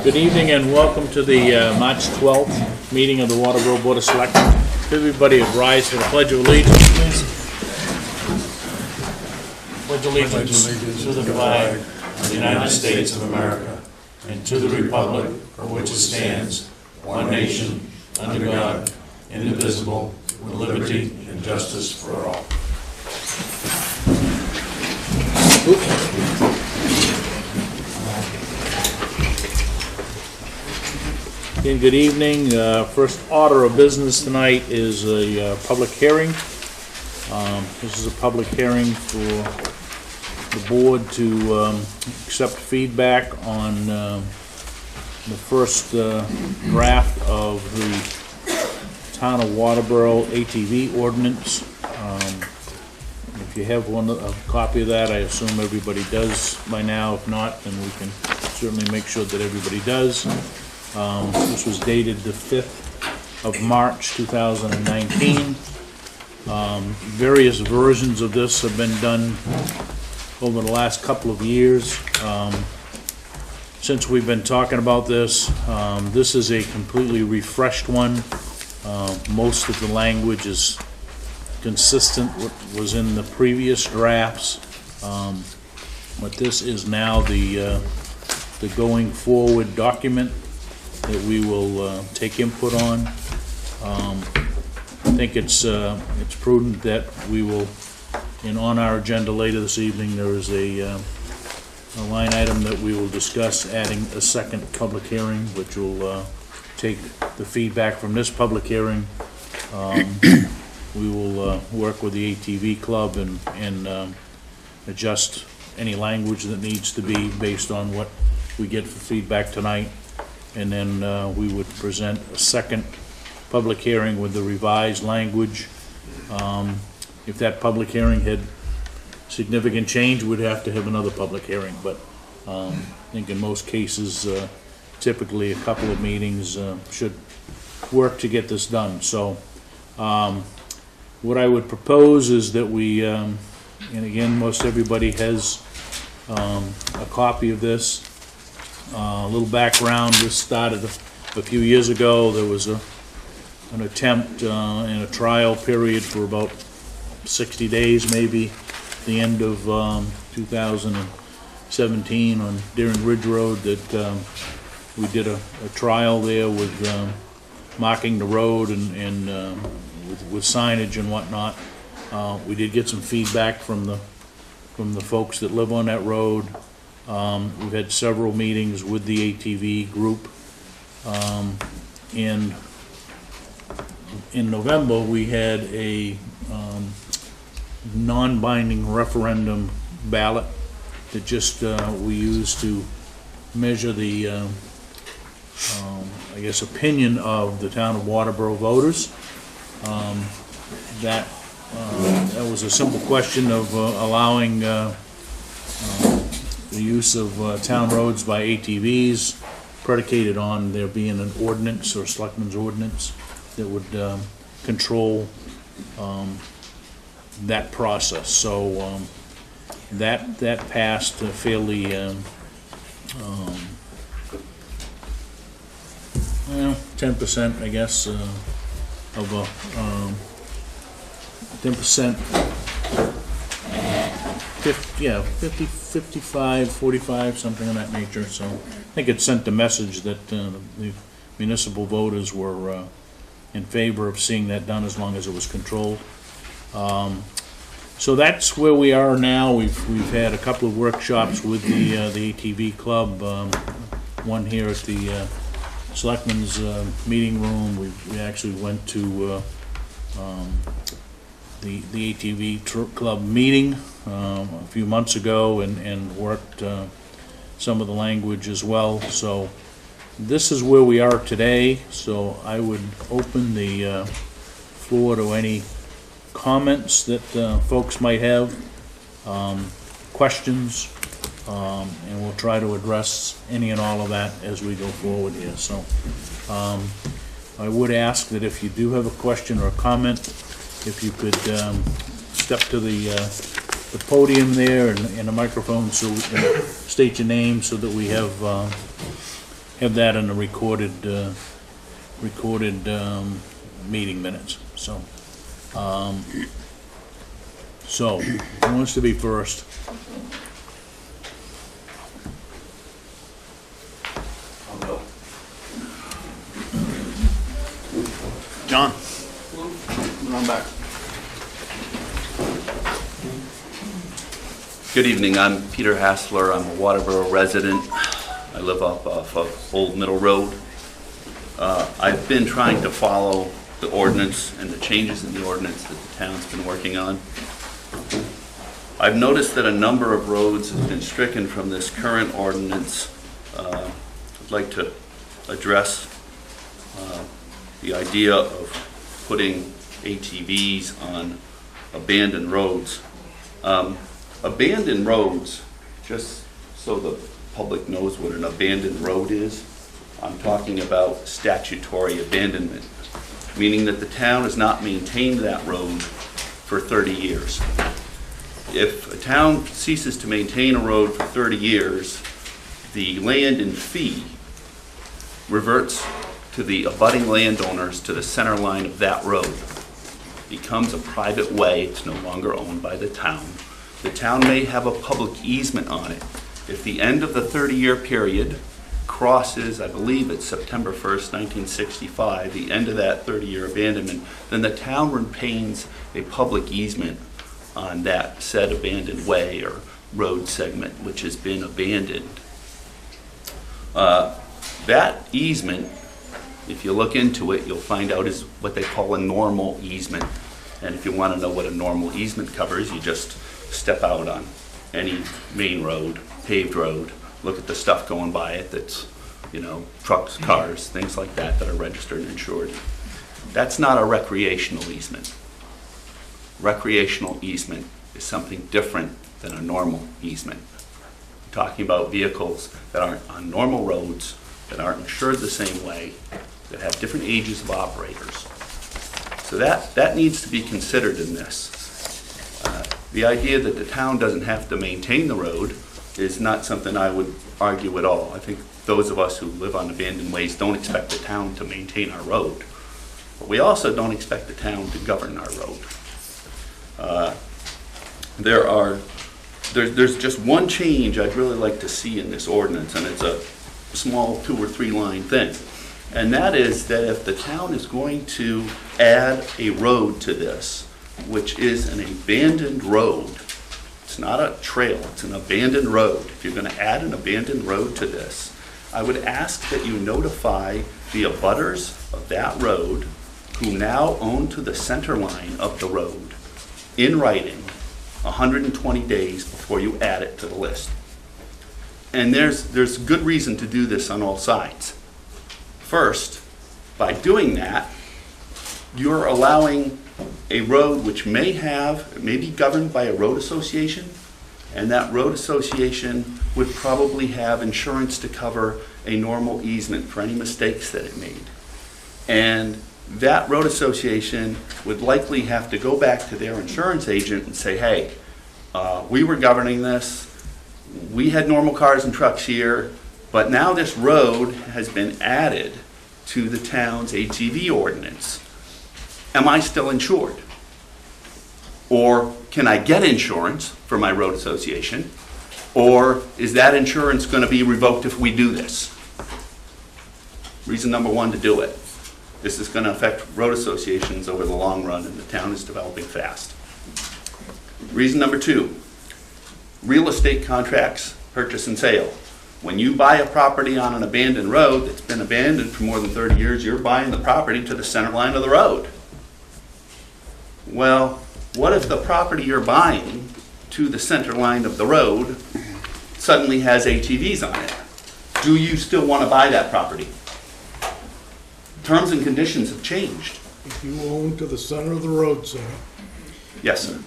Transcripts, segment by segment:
Good evening and welcome to the March 12th meeting of the Waterboro Board of Selectmen. Everybody rise for the Pledge of Allegiance, please. Pledge allegiance to the flag of the United States of America and to the republic for which it stands, one nation, under God, indivisible, with liberty and justice for all. Again, good evening. First order of business tonight is a public hearing. This is a public hearing for the board to accept feedback on the first draft of the Town of Waterboro ATV ordinance. If you have a copy of that, I assume everybody does by now. If not, then we can certainly make sure that everybody does. This was dated the 5th of March 2019. Various versions of this have been done over the last couple of years. Since we've been talking about this, this is a completely refreshed one. Most of the language is consistent with what was in the previous drafts, but this is now the going forward document that we will take input on. I think it's prudent that we will, and on our agenda later this evening, there is a line item that we will discuss adding a second public hearing, which will take the feedback from this public hearing. We will work with the ATV club and adjust any language that needs to be based on what we get for feedback tonight. And then we would present a second public hearing with the revised language. If that public hearing had significant change, we'd have to have another public hearing. But I think in most cases, typically a couple of meetings should work to get this done. So what I would propose is that we, and again, most everybody has a copy of this. A little background, this started a few years ago. There was an attempt and a trial period for about 60 days maybe, at the end of 2017 on Deering Ridge Road, that we did a trial there with marking the road and with signage and whatnot. We did get some feedback from the folks that live on that road. We've had several meetings with the ATV group. In November, we had a non-binding referendum ballot that just we used to measure the, I guess, opinion of the town of Waterboro voters. That was a simple question of allowing the use of town roads by ATVs, predicated on there being an ordinance or selectmen's ordinance that would control that process. So that passed fairly, 10%, I guess, of a 10%. 50, 55, 45, something of that nature. So I think it sent the message that the municipal voters were in favor of seeing that done as long as it was controlled. So that's where we are now. We've had a couple of workshops with the ATV club. One here at the Selectmen's meeting room. We actually went to the ATV club meeting a few months ago and worked some of the language as well. So this is where we are today. So I would open the floor to any comments that folks might have, questions, and we'll try to address any and all of that as we go forward here. So I would ask that if you do have a question or a comment, if you could step to the podium there and a microphone so we can state your name so that we have have that in the recorded meeting minutes, so. So, who wants to be first? I'll go. John? Run back. Good evening, I'm Peter Hassler, I'm a Waterboro resident. I live off of Old Middle Road. I've been trying to follow the ordinance and the changes in the ordinance that the town's been working on. I've noticed that a number of roads have been stricken from this current ordinance. I'd like to address the idea of putting ATVs on abandoned roads. Abandoned roads, just so the public knows what an abandoned road is, I'm talking about statutory abandonment, meaning that the town has not maintained that road for 30 years. If a town ceases to maintain a road for 30 years, the land and fee reverts to the abutting landowners to the center line of that road. It becomes a private way, it's no longer owned by the town. The town may have a public easement on it. If the end of the 30-year period crosses, I believe it's September 1st, 1965, the end of that 30-year abandonment, then the town retains a public easement on that said abandoned way or road segment which has been abandoned. That easement, if you look into it, you'll find out is what they call a normal easement. And if you want to know what a normal easement covers, you just step out on any main road, paved road, look at the stuff going by it that's, you know, trucks, cars, things like that that are registered and insured. That's not a recreational easement. Recreational easement is something different than a normal easement. We're talking about vehicles that aren't on normal roads, that aren't insured the same way, that have different ages of operators. So that needs to be considered in this. The idea that the town doesn't have to maintain the road is not something I would argue at all. I think those of us who live on abandoned ways don't expect the town to maintain our road. But we also don't expect the town to govern our road. There's just one change I'd really like to see in this ordinance, and it's a small 2 or 3 line thing. And that is that if the town is going to add a road to this, which is an abandoned road, it's not a trail, it's an abandoned road. If you're going to add an abandoned road to this, I would ask that you notify the abutters of that road who now own to the center line of the road in writing 120 days before you add it to the list. And there's good reason to do this on all sides. First, by doing that, you're allowing a road which may be governed by a road association, and that road association would probably have insurance to cover a normal easement for any mistakes that it made. And that road association would likely have to go back to their insurance agent and say, hey, we were governing this, we had normal cars and trucks here, but now this road has been added to the town's ATV ordinance. Am I still insured? Or can I get insurance for my road association? Or is that insurance going to be revoked if we do this? Reason number 1 to do it. This is going to affect road associations over the long run, and the town is developing fast. Reason number 2, real estate contracts, purchase and sale. When you buy a property on an abandoned road that's been abandoned for more than 30 years, you're buying the property to the center line of the road. Well, what if the property you're buying to the center line of the road suddenly has ATVs on it? Do you still want to buy that property? Terms and conditions have changed. If you own to the center of the road, sir, Yes, sir.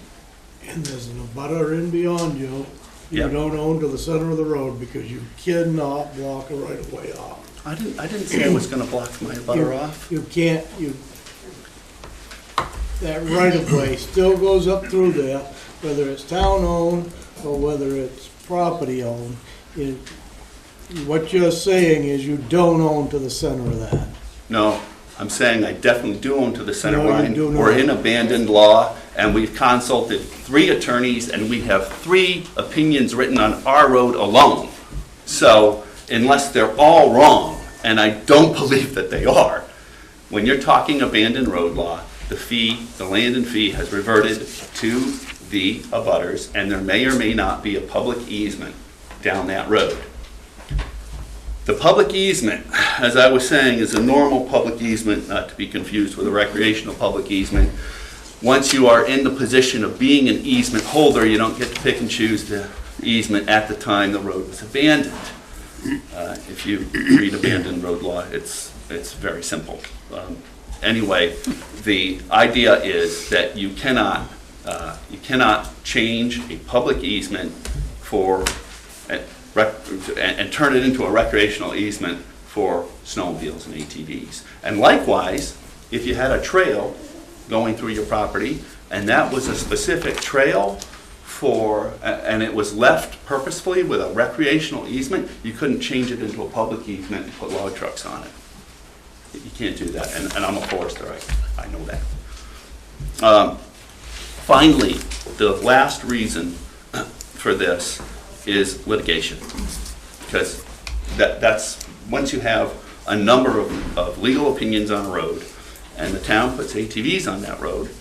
and there's an abutter in beyond you, you Yep. don't own to the center of the road because you cannot block a right of way off. I didn't say I was going to block my butter off. You can't, that right of way still goes up through there, whether it's town owned or whether it's property owned. What you're saying is you don't own to the center of that. No, I'm saying I definitely do own to the center No, you line. do not. We're in abandoned law, and we've consulted 3 attorneys, and we have 3 opinions written on our road alone. So unless they're all wrong, and I don't believe that they are, when you're talking abandoned road law, the land and fee has reverted to the abutters, and there may or may not be a public easement down that road. The public easement, as I was saying, is a normal public easement, not to be confused with a recreational public easement. Once you are in the position of being an easement holder, you don't get to pick and choose the easement at the time the road was abandoned. If you read abandoned road law, it's very simple. Anyway, the idea is that you cannot change a public easement and turn it into a recreational easement for snowmobiles and ATVs. And likewise, if you had a trail going through your property, and that was a specific trail and it was left purposefully with a recreational easement, you couldn't change it into a public easement and put log trucks on it. You can't do that, and I'm a forester, I know that. Finally, the last reason for this is litigation, because that's once you have a number of legal opinions on a road, and the town puts ATVs on that road,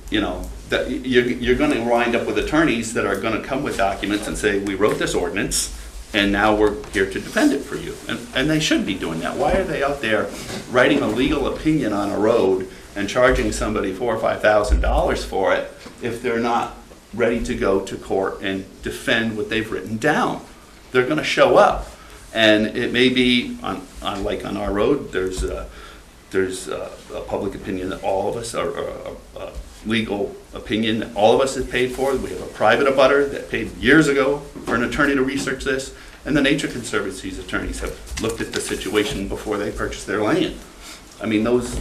you know, that you're going to wind up with attorneys that are going to come with documents and say, we wrote this ordinance, and now we're here to defend it for you. And they should be doing that. Why are they out there writing a legal opinion on a road and charging somebody $4,000 or $5,000 for it if they're not ready to go to court and defend what they've written down? They're going to show up, and it may be on our road. There's a public opinion that all of us are a legal opinion that all of us have paid for. We have a private abutter that paid years ago for an attorney to research this, and the Nature Conservancy's attorneys have looked at the situation before they purchased their land. I mean, those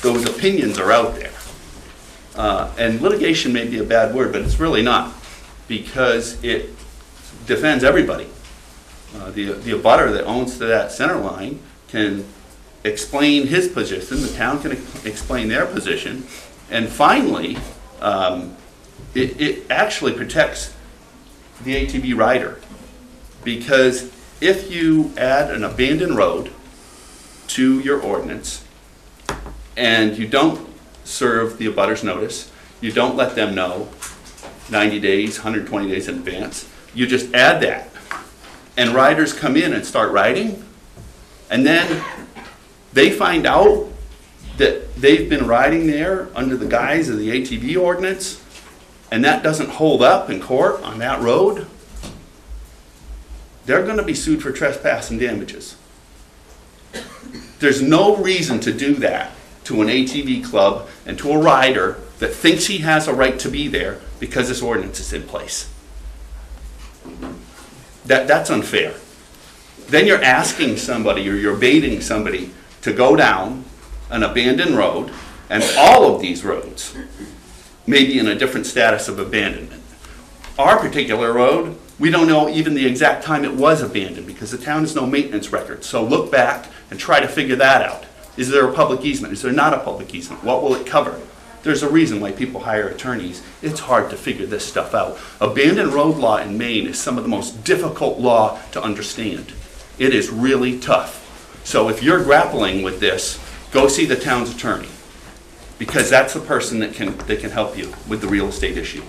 opinions are out there. And litigation may be a bad word, but it's really not, because it defends everybody. The abutter that owns to that center line can explain his position, the town can explain their position, and finally, it actually protects the ATV rider, because if you add an abandoned road to your ordinance and you don't serve the abutters notice, you don't let them know 90 days, 120 days in advance, you just add that, and riders come in and start riding, and then they find out that they've been riding there under the guise of the ATV ordinance, and that doesn't hold up in court on that road, they're going to be sued for trespass and damages. There's no reason to do that to an ATV club and to a rider that thinks he has a right to be there because this ordinance is in place. That's unfair. Then you're asking somebody, or you're baiting somebody to go down an abandoned road, and all of these roads may be in a different status of abandonment. Our particular road, we don't know even the exact time it was abandoned, because the town has no maintenance record. So look back and try to figure that out. Is there a public easement? Is there not a public easement? What will it cover? There's a reason why people hire attorneys. It's hard to figure this stuff out. Abandoned road law in Maine is some of the most difficult law to understand. It is really tough. So if you're grappling with this, go see the town's attorney, because that's the person that can help you with the real estate issue.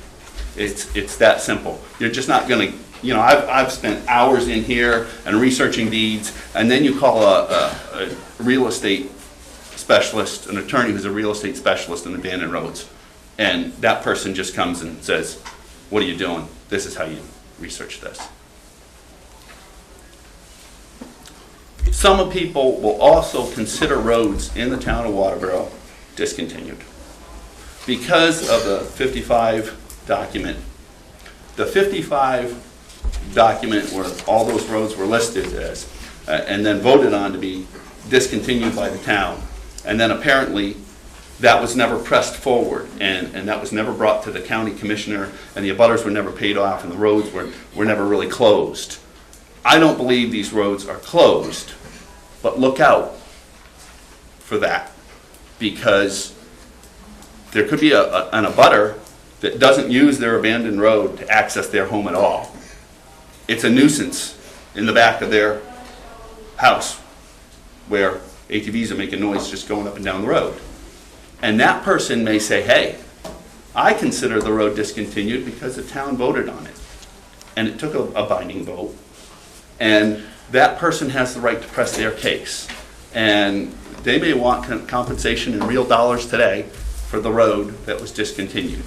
It's that simple. You're just not going to, you know, I've spent hours in here and researching deeds, and then you call a real estate specialist, an attorney who's a real estate specialist in abandoned roads, and that person just comes and says, what are you doing? This is how you research this. Some people will also consider roads in the town of Waterboro discontinued because of the 55 document. The 55 document where all those roads were listed as, and then voted on to be discontinued by the town. And then apparently that was never pressed forward, and that was never brought to the county commissioner, and the abutters were never paid off, and the roads were never really closed. I don't believe these roads are closed, but look out for that, because there could be an abutter that doesn't use their abandoned road to access their home at all. It's a nuisance in the back of their house where ATVs are making noise just going up and down the road. And that person may say, hey, I consider the road discontinued because the town voted on it. And it took a binding vote. And that person has the right to press their case. And they may want compensation in real dollars today for the road that was discontinued.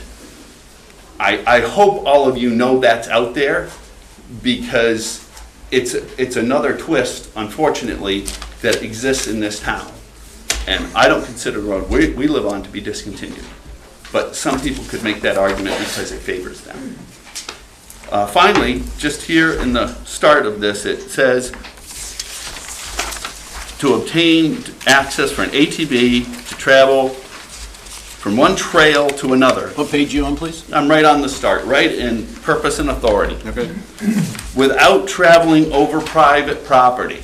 I hope all of you know that's out there, because it's another twist, unfortunately, that exists in this town. And I don't consider the road we live on to be discontinued. But some people could make that argument because it favors them. Finally, just here in the start of this, it says to obtain access for an ATV to travel from one trail to another. What page you on, please? I'm right on the start, right in purpose and authority. Okay. Without traveling over private property.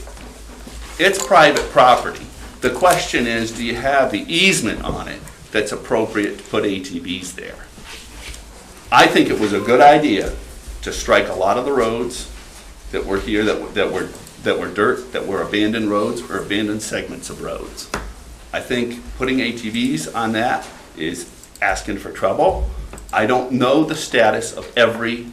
It's private property. The question is, do you have the easement on it that's appropriate to put ATVs there? I think it was a good idea to strike a lot of the roads that were here that were dirt, that were abandoned roads or abandoned segments of roads. I think putting ATVs on that is asking for trouble. I don't know the status of every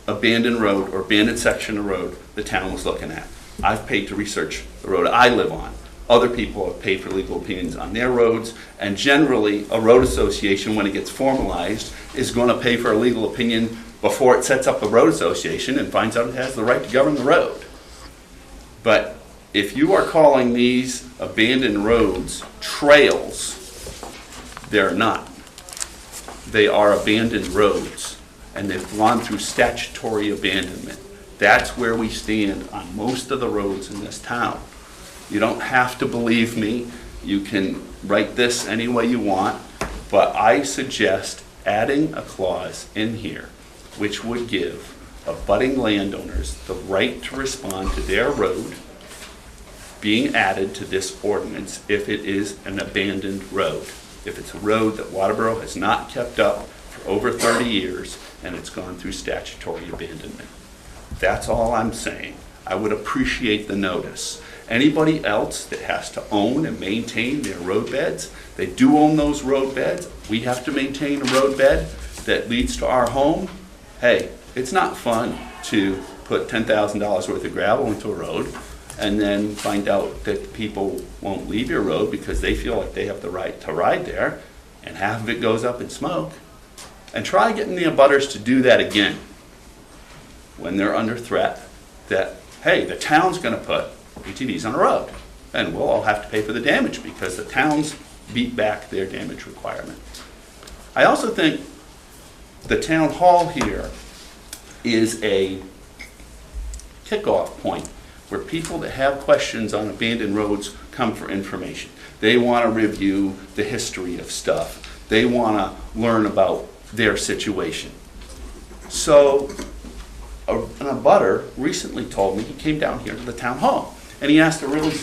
abandoned road or abandoned section of road the town was looking at. I've paid to research the road I live on. Other people have paid for legal opinions on their roads, and generally a road association, when it gets formalized, is going to pay for a legal opinion before it sets up a road association and finds out it has the right to govern the road. But if you are calling these abandoned roads trails, they're not. They are abandoned roads, and they've gone through statutory abandonment. That's where we stand on most of the roads in this town. You don't have to believe me. You can write this any way you want, but I suggest adding a clause in here which would give abutting landowners the right to respond to their road being added to this ordinance if it is an abandoned road. If it's a road that Waterboro has not kept up for over 30 years and it's gone through statutory abandonment. That's all I'm saying. I would appreciate the notice. Anybody else that has to own and maintain their road beds, they do own those road beds. We have to maintain a road bed that leads to our home. Hey, it's not fun to put $10,000 worth of gravel into a road and then find out that people won't leave your road because they feel like they have the right to ride there, and half of it goes up in smoke. And try getting the abutters to do that again when they're under threat that, hey, the town's going to put ATVs on a road, and we'll all have to pay for the damage because the towns beat back their damage requirement. I also think the town hall here is a kickoff point where people that have questions on abandoned roads come for information. They want to review the history of stuff. They want to learn about their situation. So an abutter recently told me, he came down here to the town hall and he asked a really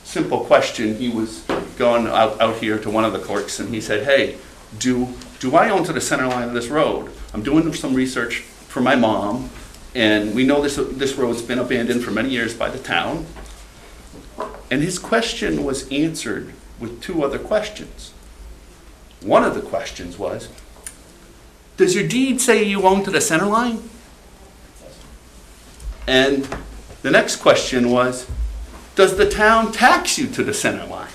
simple question. He was going out here to one of the clerks and he said, hey, do I own to the center line of this road? I'm doing some research for my mom, and we know this road's been abandoned for many years by the town. And his question was answered with two other questions. One of the questions was, does your deed say you own to the center line? And the next question was, does the town tax you to the center line?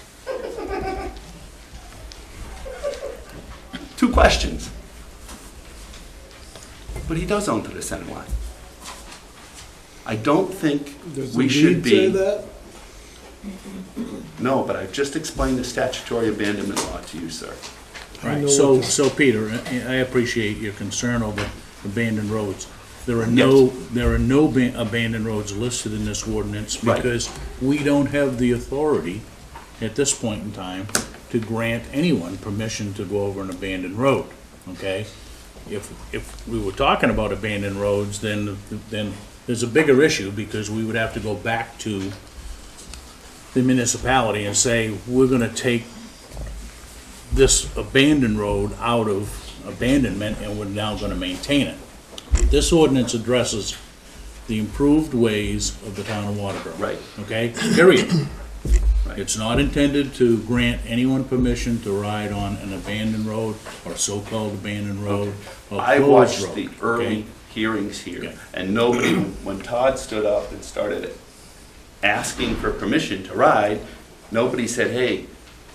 Two questions. But he does own to the center line. I don't think Does we the should deed say be. that? No, but I've just explained the statutory abandonment law to you, sir. I know Right, so, what so Peter, I appreciate your concern over abandoned roads. There are no abandoned roads listed in this ordinance Right. because we don't have the authority at this point in time to grant anyone permission to go over an abandoned road, okay? If we were talking about abandoned roads, then there's a bigger issue, because we would have to go back to the municipality and say, we're gonna take this abandoned road out of abandonment and we're now gonna maintain it. This ordinance addresses the improved ways of the town of Waterboro. Right. Okay, period. Right. It's not intended to grant anyone permission to ride on an abandoned road or so-called abandoned road or I closed watched road. the early okay? hearings here, Okay. and nobody, when Todd stood up and started asking for permission to ride, nobody said, hey,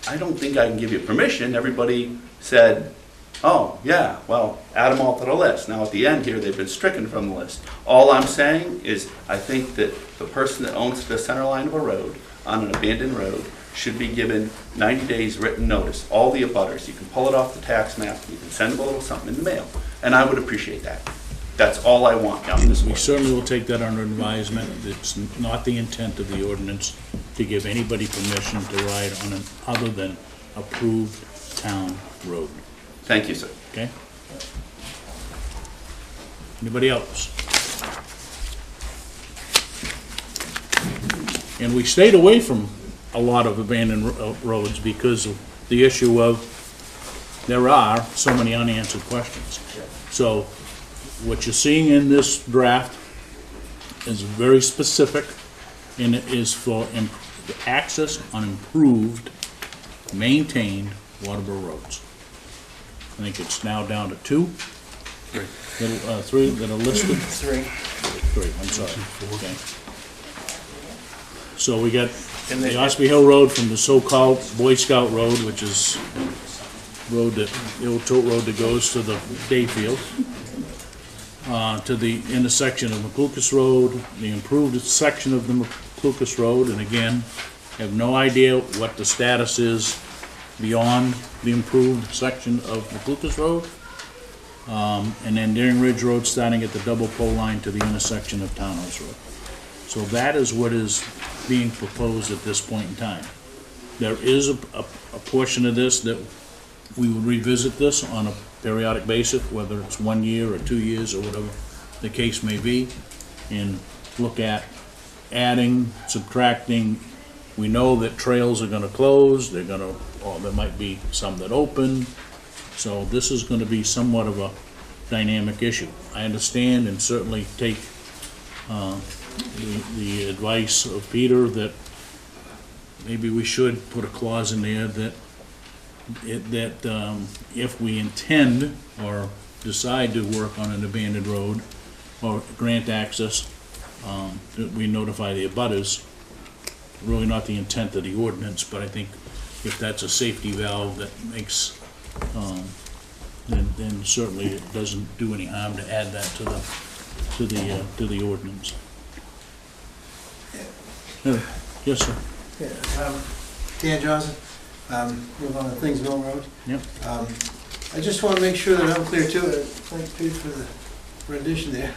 I don't think I can give you permission. Everybody said, oh, yeah, well, add them all to the list. Now, at the end here, they've been stricken from the list. All I'm saying is, I think that the person that owns the center line of a road, on an abandoned road, should be given 90 days written notice, all the abutters. You can pull it off the tax map, you can send them a little something in the mail, and I would appreciate that. That's all I want on this We one. certainly will take that under advisement. It's not the intent of the ordinance to give anybody permission to ride on an other than approved town road, Thank you, sir. okay? Anybody else? And we stayed away from a lot of abandoned roads because of the issue of there are so many unanswered questions. So what you're seeing in this draft is very specific, and it is for access on improved, maintained Waterboro roads. I think it's now down to two. Three that are listed. Three, I'm sorry. Okay. So we got the Ospey Hill Road from the so-called Boy Scout Road, which is the old tote road that goes to the Dayfield, to the intersection of McLucas Road, the improved section of the McLucas Road, and again, have no idea what the status is beyond the improved section of McLucas Road. And then Deering Ridge Road starting at the double pole line to the intersection of Townhouse Road. So that is what is being proposed at this point in time. There is a portion of this that we will revisit this on a periodic basis, whether it's 1 year or 2 years or whatever the case may be, and look at adding, subtracting. We know that trails are gonna close, they're gonna, or there might be some that open. So this is gonna be somewhat of a dynamic issue. I understand and certainly take the advice of Peter that maybe we should put a clause in there that if we intend or decide to work on an abandoned road or grant access, that we notify the abutters. Really not the intent of the ordinance, but I think if that's a safety valve that makes, then certainly it doesn't do any harm to add that to the ordinance. Yes, sir. Yeah, Dan Johnson, live on the Things Mill Road. Yep. I just want to make sure that I'm clear too. Thank Pete for the rendition there.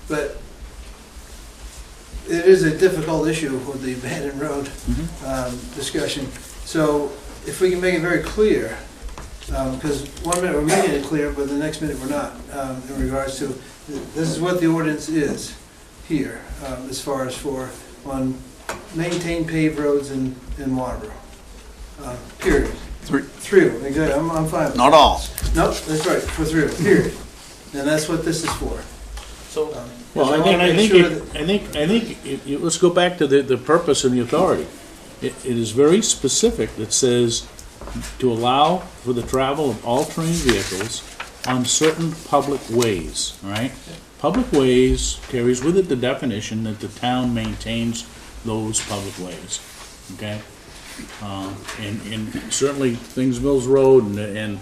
But it is a difficult issue with the abandoned road discussion. So if we can make it very clear, because 1 minute we're making it clear, but the next minute we're not, in regards to, this is what the ordinance is here, as far as for on maintained paved roads in Waterboro. Period. Three of them, exactly. I'm fine with that. Not all. Nope, that's right, for three of them, period. And that's what this is for. So, Well, I think, let's go back to the purpose and the authority. It is very specific that says to allow for the travel of all terrain vehicles on certain public ways, all right? Public ways carries with it the definition that the town maintains those public ways, okay? And certainly Things Mills Road, and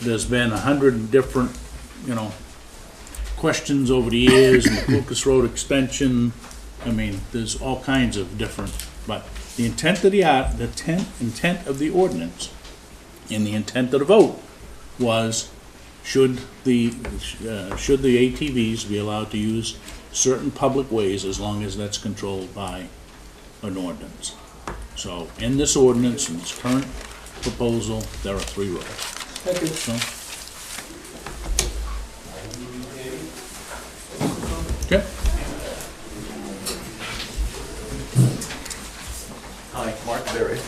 there's been 100 different, questions over the years, and the Lucas Road extension. I mean, there's all kinds of different, but the intent of intent of the ordinance and the intent of the vote was, should the ATVs be allowed to use certain public ways as long as that's controlled by an ordinance. So in this ordinance, in this current proposal, there are 3 roads. Thank you. So, Okay. Hi, Mark Berry.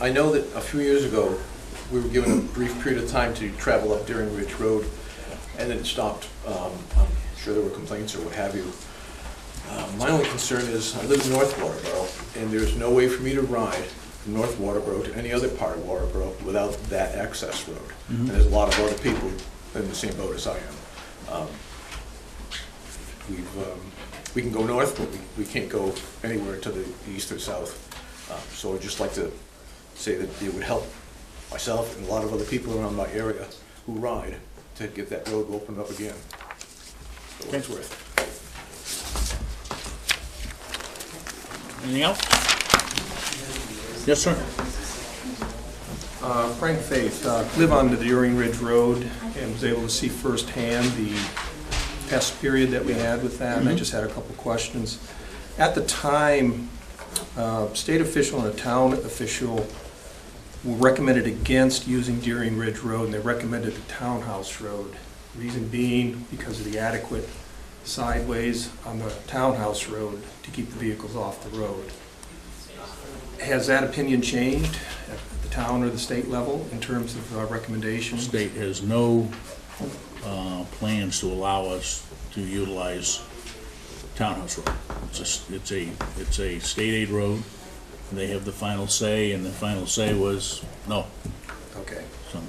I know that a few years ago, we were given a brief period of time to travel up Deering Ridge Road, and then it stopped. I'm sure there were complaints or what have you. My only concern is, I live in North Waterboro, and there's no way for me to ride from North Waterboro to any other part of Waterboro without that access road. And there's a lot of other people in the same boat as I am. We can go north, but we can't go anywhere to the east or south. So I'd just like to say that it would help myself and a lot of other people around my area who ride to get that road opened up again. For what it's worth. Anything else? Yes, sir. Frank Faith, live on the Deering Ridge Road and was able to see firsthand the test period that we had with that, and I just had a couple questions. At the time, state official and a town official recommended against using Deering Ridge Road, and they recommended the Townhouse Road. Reason being because of the adequate sideways on the Townhouse Road to keep the vehicles off the road. Has that opinion changed at the town or the state level in terms of recommendations? State has no plans to allow us to utilize Townhouse Road. It's a state aid road. They have the final say, and the final say was no. Okay. So,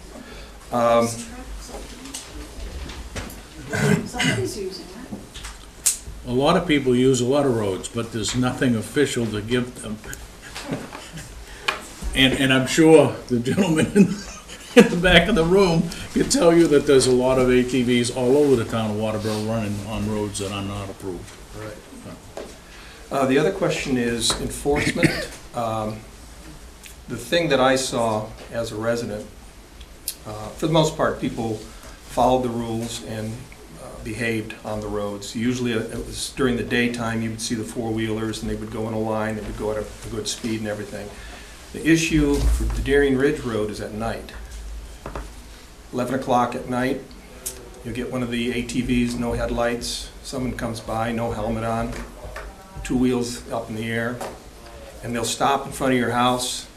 Somebody's using it. a lot of people use a lot of roads, but there's nothing official to give them. And I'm sure the gentleman in the back of the room can tell you that there's a lot of ATVs all over the town of Waterboro running on roads that are not approved. Right. The other question is enforcement. The thing that I saw as a resident, for the most part, people followed the rules and behaved on the roads. Usually it was during the daytime, you would see the four-wheelers and they would go in a line, they would go at a good speed and everything. The issue for the Deering Ridge Road is at night. 11 o'clock at night, you'll get one of the ATVs, no headlights, someone comes by, no helmet on, two wheels up in the air, and they'll stop in front of your house.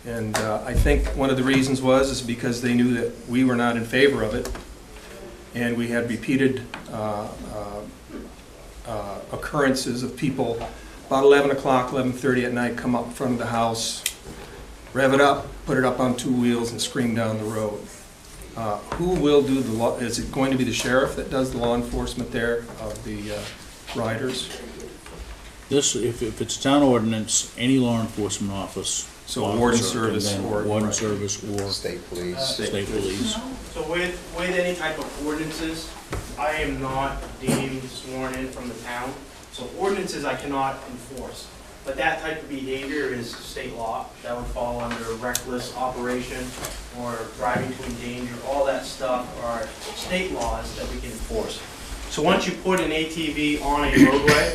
And I think one of the reasons is because they knew that we were not in favor of it. And we had repeated occurrences of people about 11 o'clock, 11:30 at night, come up in front of the house, rev it up, put it up on two wheels, and scream down the road. Who will do the law? Is it going to be the sheriff that does the law enforcement there of the riders? This, if it's town ordinance, any law enforcement office. So warden officer, service and then or- warden right. service or State police. state police. So with any type of ordinances, I am not deemed sworn in from the town. So ordinances I cannot enforce. But that type of behavior is state law. That would fall under reckless operation or driving to endanger. All that stuff are state laws that we can enforce. So once you put an ATV on a roadway,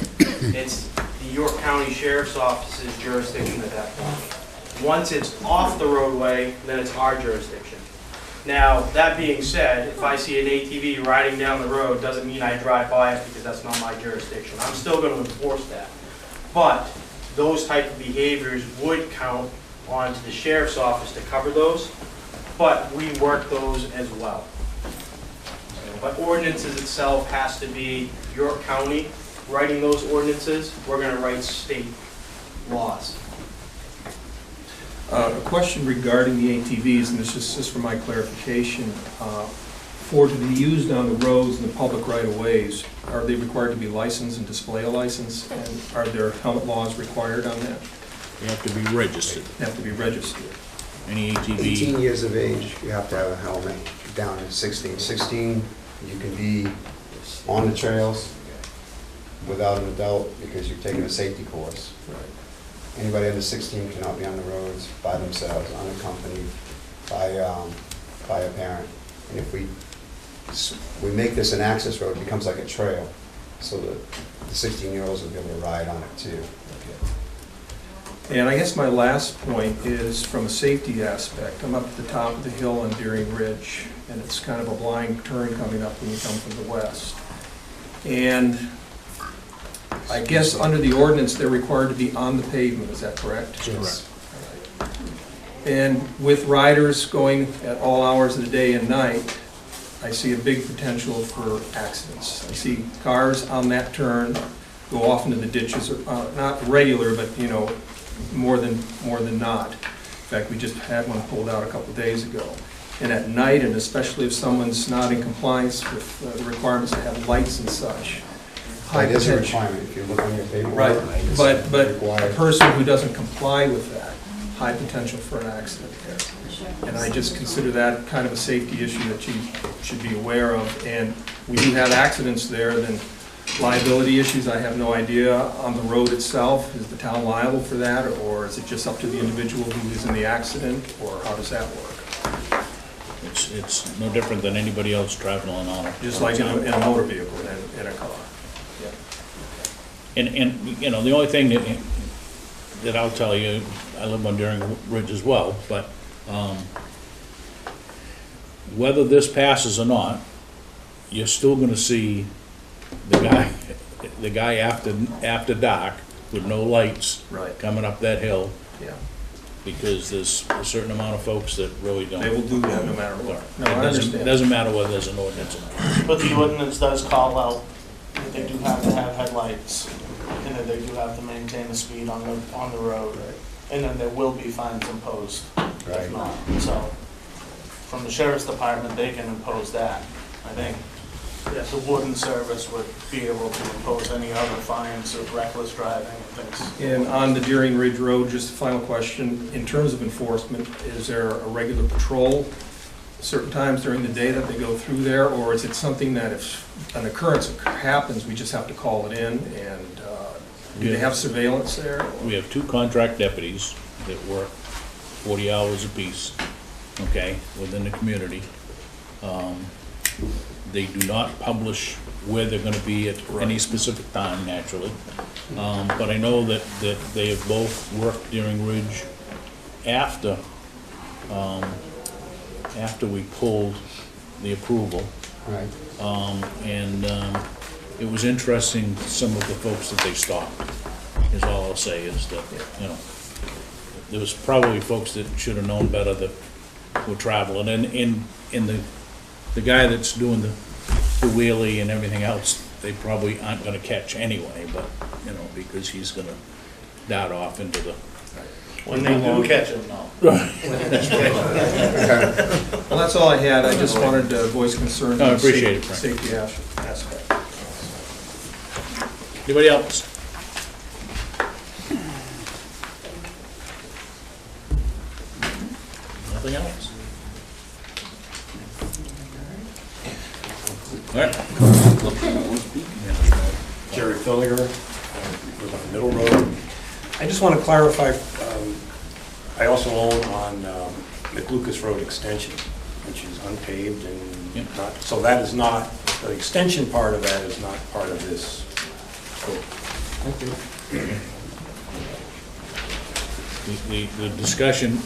it's the York County Sheriff's Office's jurisdiction at that point. Once it's off the roadway, then it's our jurisdiction. Now, that being said, if I see an ATV riding down the road, doesn't mean I drive by it because that's not my jurisdiction. I'm still going to enforce that. But those type of behaviors would count onto the sheriff's office to cover those, but we work those as well. But ordinances itself has to be York County writing those ordinances. We're going to write state laws. A question regarding the ATVs, and this is just for my clarification. For to be used on the roads and the public right-of-ways, are they required to be licensed and display a license? And are there helmet laws required on that? They have to be registered. They have to be registered. Any 18 ATV, years of age, you have to have a helmet, down to 16. 16, you can be on the trails without an adult because you're taking a safety course. Anybody under 16 cannot be on the roads by themselves, unaccompanied by a parent. And if we make this an access road, it becomes like a trail, so that the 16-year-olds will be able to ride on it too. And I guess my last point is from a safety aspect. I'm up at the top of the hill on Deering Ridge, and it's kind of a blind turn coming up when you come from the west. And I guess under the ordinance, they're required to be on the pavement, is that correct? Correct. And with riders going at all hours of the day and night, I see a big potential for accidents. I see cars on that turn go off into the ditches, not regular, but, you know, more than not. In fact, we just had one pulled out a couple of days ago. And at night, and especially if someone's not in compliance with the requirements to have lights and such. high That is a potential. requirement, if you look on your paperwork. Right, it's but a required. person who doesn't comply with that, high potential for an accident there. And I just consider that kind of a safety issue that you should be aware of. And we do have accidents there, then liability issues, I have no idea. On the road itself, is the town liable for that, or is it just up to the individual who is in the accident, or how does that work? It's no different than anybody else traveling on it. Just like in a motor vehicle, in a car. Yeah. And, you know, the only thing that I'll tell you, I live on Deering Ridge as well, but whether this passes or not, you're still gonna see the guy after dark with no lights Right. coming up that hill, Yeah. because there's a certain amount of folks that really don't. They will do that no matter what. No, I It understand. doesn't matter whether there's an ordinance or not. But the ordinance does call out that they do have to have headlights, and that they do have to maintain the speed on the road. And then there will be fines imposed Right. if not. So, from the sheriff's department, they can impose that. I think the warden service would be able to impose any other fines of reckless driving and things. And on the Deering Ridge Road, just a final question, in terms of enforcement, is there a regular patrol certain times during the day that they go through there, or is it something that if an occurrence happens, we just have to call it in, and do they have surveillance there? We have 2 contract deputies that work 40 hours apiece, okay, within the community. They do not publish where they're gonna be at any specific time, naturally. But I know that they have both worked Deering Ridge after we pulled the approval. Right. It was interesting, some of the folks that they stopped, is all I'll say, is that, you know, there was probably folks that should have known better that were traveling, and the guy that's doing the wheelie and everything else, they probably aren't gonna catch anyway, but, you know, because he's gonna dart off into the. When they do catch them, no. Well, that's all I had, I just wanted to voice concern. No, I appreciate it, Frank. Safety aspect. Anybody else? Nothing else? All right. Jerry Fillinger, live on Middle Road. I just want to clarify, I also own on McLucas Road Extension, which is unpaved and Yep. not, so that is not, the extension part of that is not part of this. Thank you. The discussion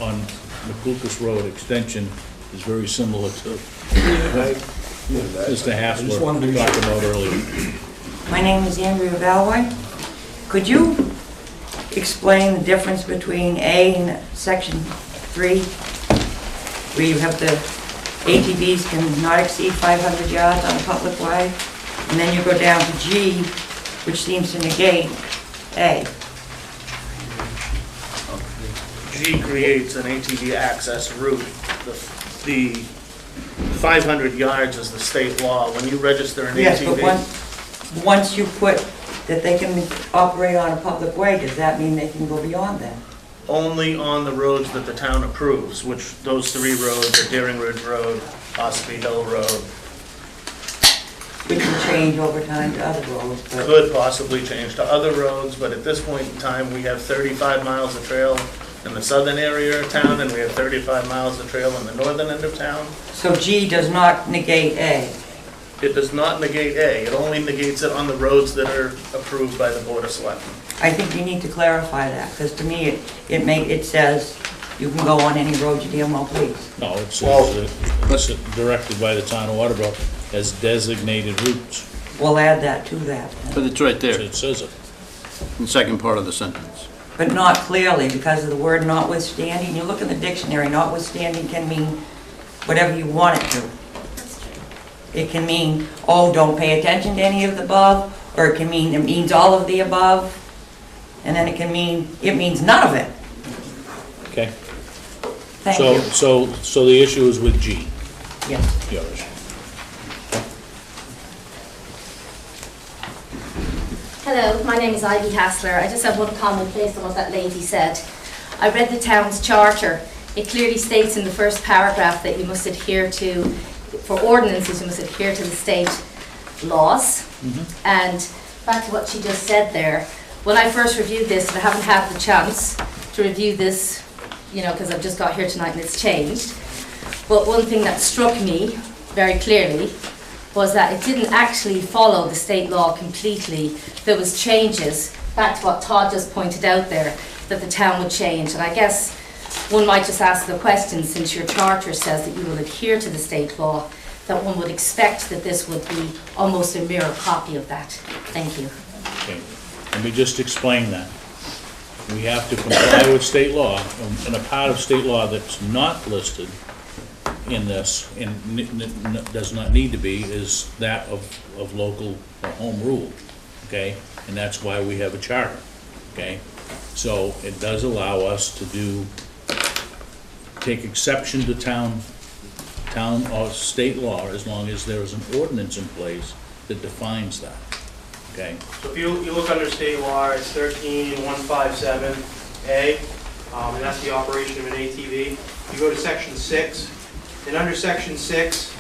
on McLucas Road extension is very similar to Mr. Hassler talked about earlier. My name is Andrea Valway. Could you explain the difference between A and Section 3, where you have the ATVs can not exceed 500 yards on a public way, and then you go down to G, which seems to negate A? G creates an ATV access route. The 500 yards is the state law. When you register an Yes, ATV. but once you put that they can operate on a public way, does that mean they can go beyond that? Only on the roads that the town approves, which those 3 roads are Deering Ridge Road, Ospey Hill Road, Which can change over time to other roads, but... could possibly change to other roads, but at this point in time, we have 35 miles of trail in the southern area of town, and we have 35 miles of trail in the northern end of town. So G does not negate A? It does not negate A, it only negates it on the roads that are approved by the Board of Selectmen. I think you need to clarify that, because to me, it says you can go on any road you damn well please. No, it says that it's directed by the town of Waterboro as designated routes. we'll add that to that. But it's right there, It says it. in the second part of the sentence. But not clearly, because of the word notwithstanding. You look in the dictionary, notwithstanding can mean whatever you want it to. It can mean, oh, don't pay attention to any of the above, or it can mean, it means all of the above, and then it can mean, it means none of it. Okay? Thank So, you. so the issue is with G, Yes. yours. Hello, my name is Ivy Hassler. I just have one comment based on what that lady said. I read the town's charter. It clearly states in the first paragraph that you must adhere to, for ordinances, you must adhere to the state laws. And back to what she just said there, when I first reviewed this, and I haven't had the chance to review this, you know, because I've just got here tonight and it's changed. But one thing that struck me very clearly was that it didn't actually follow the state law completely. There was changes, back to what Todd just pointed out there, that the town would change. And I guess one might just ask the question, since your charter says that you will adhere to the state law, that one would expect that this would be almost a mirror copy of that. Thank you. Okay, let me just explain that. We have to comply with state law, and a part of state law that's not listed in this, and does not need to be, is that of local or home rule, okay? And that's why we have a charter, okay? So it does allow us to take exception to town or state law, as long as there is an ordinance in place that defines that, okay? So if you look under state law, it's 13157A, and that's the operation of an ATV. You go to section 6, and under section 6,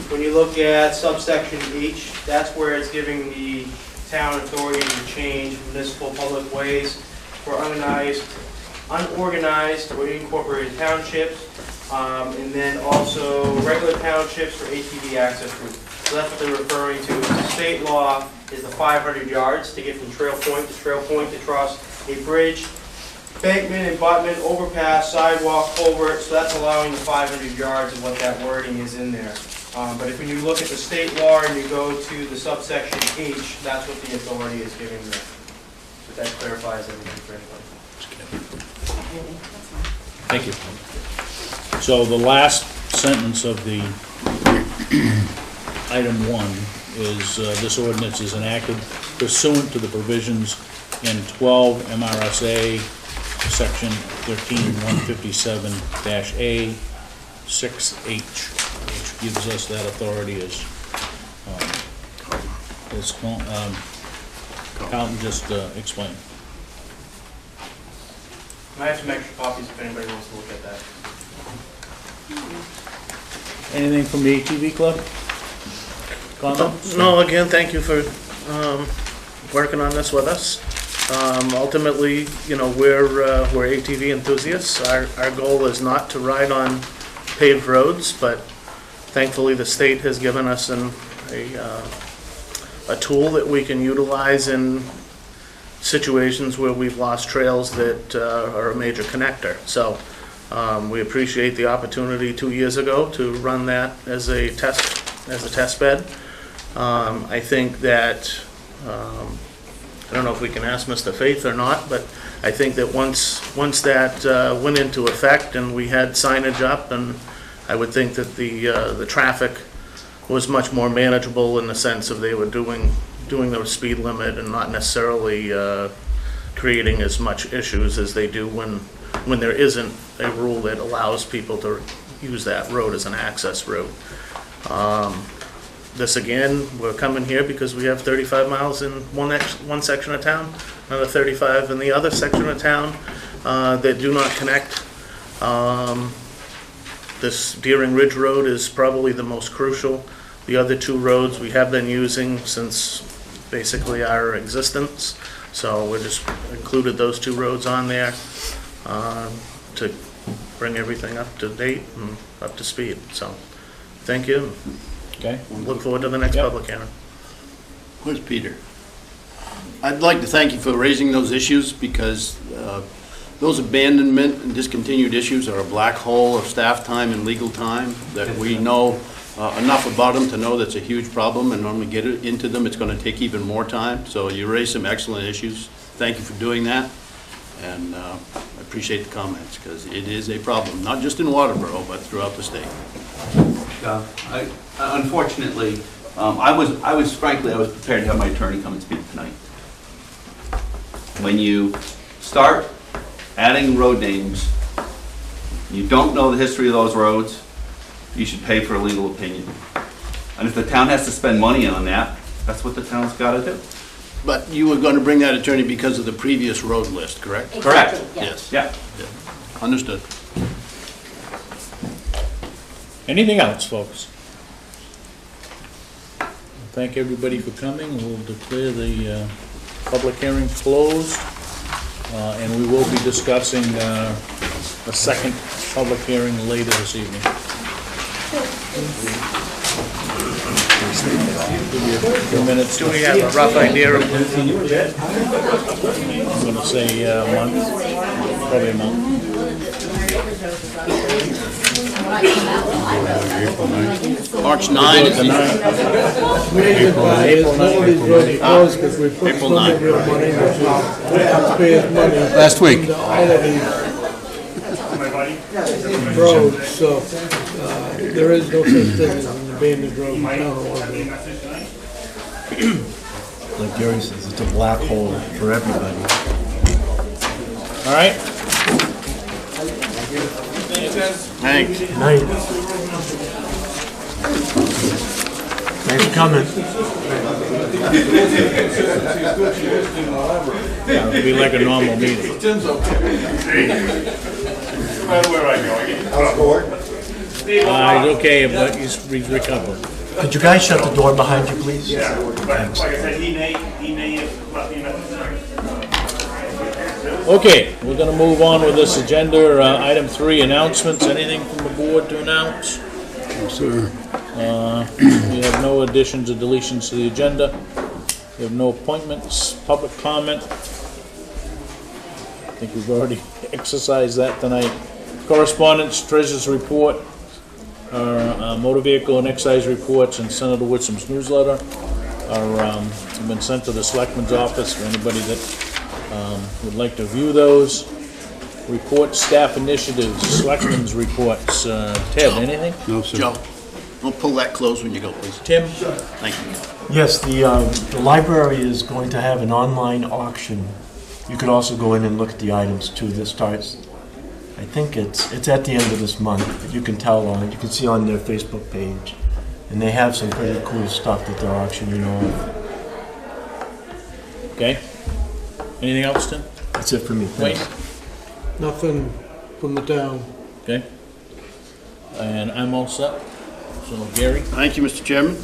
when you look at subsection H, that's where it's giving the town authority to change municipal public ways for unorganized or unincorporated townships, and then also regular townships for ATV access routes. So that's what they're referring to. The state law is the 500 yards to get from trail point to cross a bridge, bankment, abutment, overpass, sidewalk, culvert. So that's allowing the 500 yards of what that wording is in there. But if you look at the state law and you go to the subsection H, that's what the authority is giving there. So that clarifies everything for everybody. Thank you. So the last sentence of the item 1 is, this ordinance is enacted pursuant to the provisions in 12 MRSA, section 13157-A, 6H, which gives us that authority as Carlton just explained. I have some extra copies if anybody wants to look at that. Anything from the ATV club? Comments? No, again, thank you for working on this with us. Ultimately, you know, we're ATV enthusiasts. Our goal is not to ride on paved roads, but thankfully the state has given us a tool that we can utilize in situations where we've lost trails that are a major connector. So we appreciate the opportunity 2 years ago to run that as a test bed. I think that I don't know if we can ask Mr. Faith or not, but I think that once that went into effect and we had signage up, and I would think that the traffic was much more manageable in the sense of they were doing the speed limit and not necessarily creating as much issues as they do when there isn't a rule that allows people to use that road as an access route. This again, we're coming here because we have 35 miles in one section of town, another 35 in the other section of town that do not connect. This Deering Ridge Road is probably the most crucial. The other two roads we have been using since basically our existence, so we just included those two roads on there to bring everything up to date and up to speed. So, thank you. Okay. Look forward to the next public hearing. Where's Peter? I'd like to thank you for raising those issues, because those abandonment and discontinued issues are a black hole of staff time and legal time that we know enough about them to know that's a huge problem, and when we get into them, it's going to take even more time. So you raised some excellent issues. Thank you for doing that, and I appreciate the comments, because it is a problem, not just in Waterboro, but throughout the state. Unfortunately, I was prepared to have my attorney come and speak tonight. When you start adding road names, you don't know the history of those roads, you should pay for a legal opinion. And if the town has to spend money on that, that's what the town's got to do. But you were going to bring that attorney because of the previous road list, correct? Correct. Yes. Yeah. Understood. Anything else, folks? Thank everybody for coming. We'll declare the public hearing closed, and we will be discussing a second public hearing later this evening. Give you a few minutes. Do we have a rough idea of I'm going to say a month, probably a month. March 9 is the 9th. Nobody's really closed because we put so much real money into taxpayers' money. Last week. Into all of these roads, so there is no such thing as an abandoned road in town of Waterboro. Like Gary says, it's a black hole for everybody. All right? Thanks. Night. Thanks for coming. Yeah, it'll be like a normal meeting. Tim's okay. No matter where I go, I get He's okay, but he's recovered. Could you guys shut the door behind you, please? Yeah, but like I said, he may have left me a message. Okay, we're gonna move on with this agenda. Item 3, announcements. Anything from the board to announce? No, sir. We have no additions or deletions to the agenda. We have no appointments, public comment. I think we've already exercised that tonight. Correspondence, treasurer's report, our motor vehicle and excise reports, and Senator Woodsome's newsletter have been sent to the Selectmen's office for anybody that would like to view those. Report, staff initiatives, Selectmen's reports. Ted, anything? No, sir. Joe, don't pull that close when you go, please. Tim? Thank you. Yes, the library is going to have an online auction. You could also go in and look at the items too. That starts, I think it's at the end of this month. You can tell on it. You can see on their Facebook page. And they have some pretty cool stuff that they're auctioning off. Okay. Anything else, Tim? That's it for me. Wayne? Thanks. Nothing from the town. Okay. And I'm all set. So, Gary? Thank you, Mr. Chairman.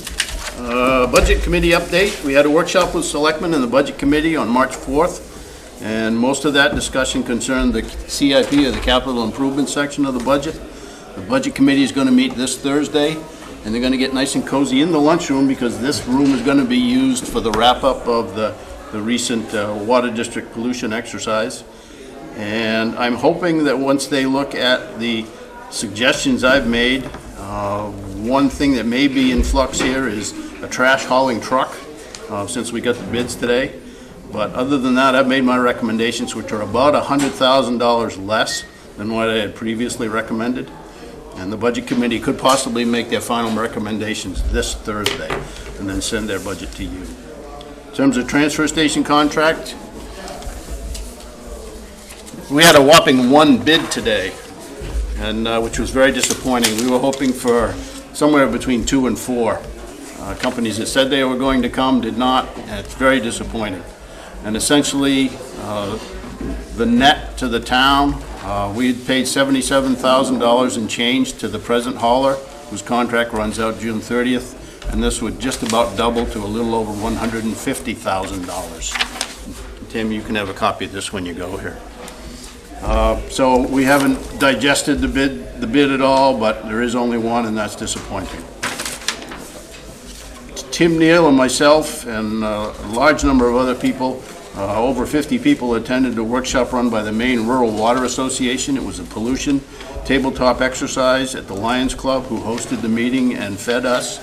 Budget Committee update. We had a workshop with Selectmen and the Budget Committee on March 4th, and most of that discussion concerned the CIP, or the Capital Improvement section of the budget. The Budget Committee is going to meet this Thursday, and they're going to get nice and cozy in the lunchroom, because this room is going to be used for the wrap-up of the recent Water District pollution exercise. And I'm hoping that once they look at the suggestions I've made, one thing that may be in flux here is a trash hauling truck, since we got the bids today. But other than that, I've made my recommendations, which are about $100,000 less than what I had previously recommended. And the Budget Committee could possibly make their final recommendations this Thursday and then send their budget to you. In terms of transfer station contract, we had a whopping 1 bid today, and which was very disappointing. We were hoping for somewhere between 2 and 4. Companies that said they were going to come did not, and it's very disappointing. And essentially, the net to the town, we had paid $77,000 and change to the present hauler, whose contract runs out June 30th, and this would just about double to a little over $150,000. Tim, you can have a copy of this when you go here. So we haven't digested the bid at all, but there is only one, and that's disappointing. Tim Neal and myself and a large number of other people, over 50 people, attended a workshop run by the Maine Rural Water Association. It was a pollution tabletop exercise at the Lions Club, who hosted the meeting and fed us.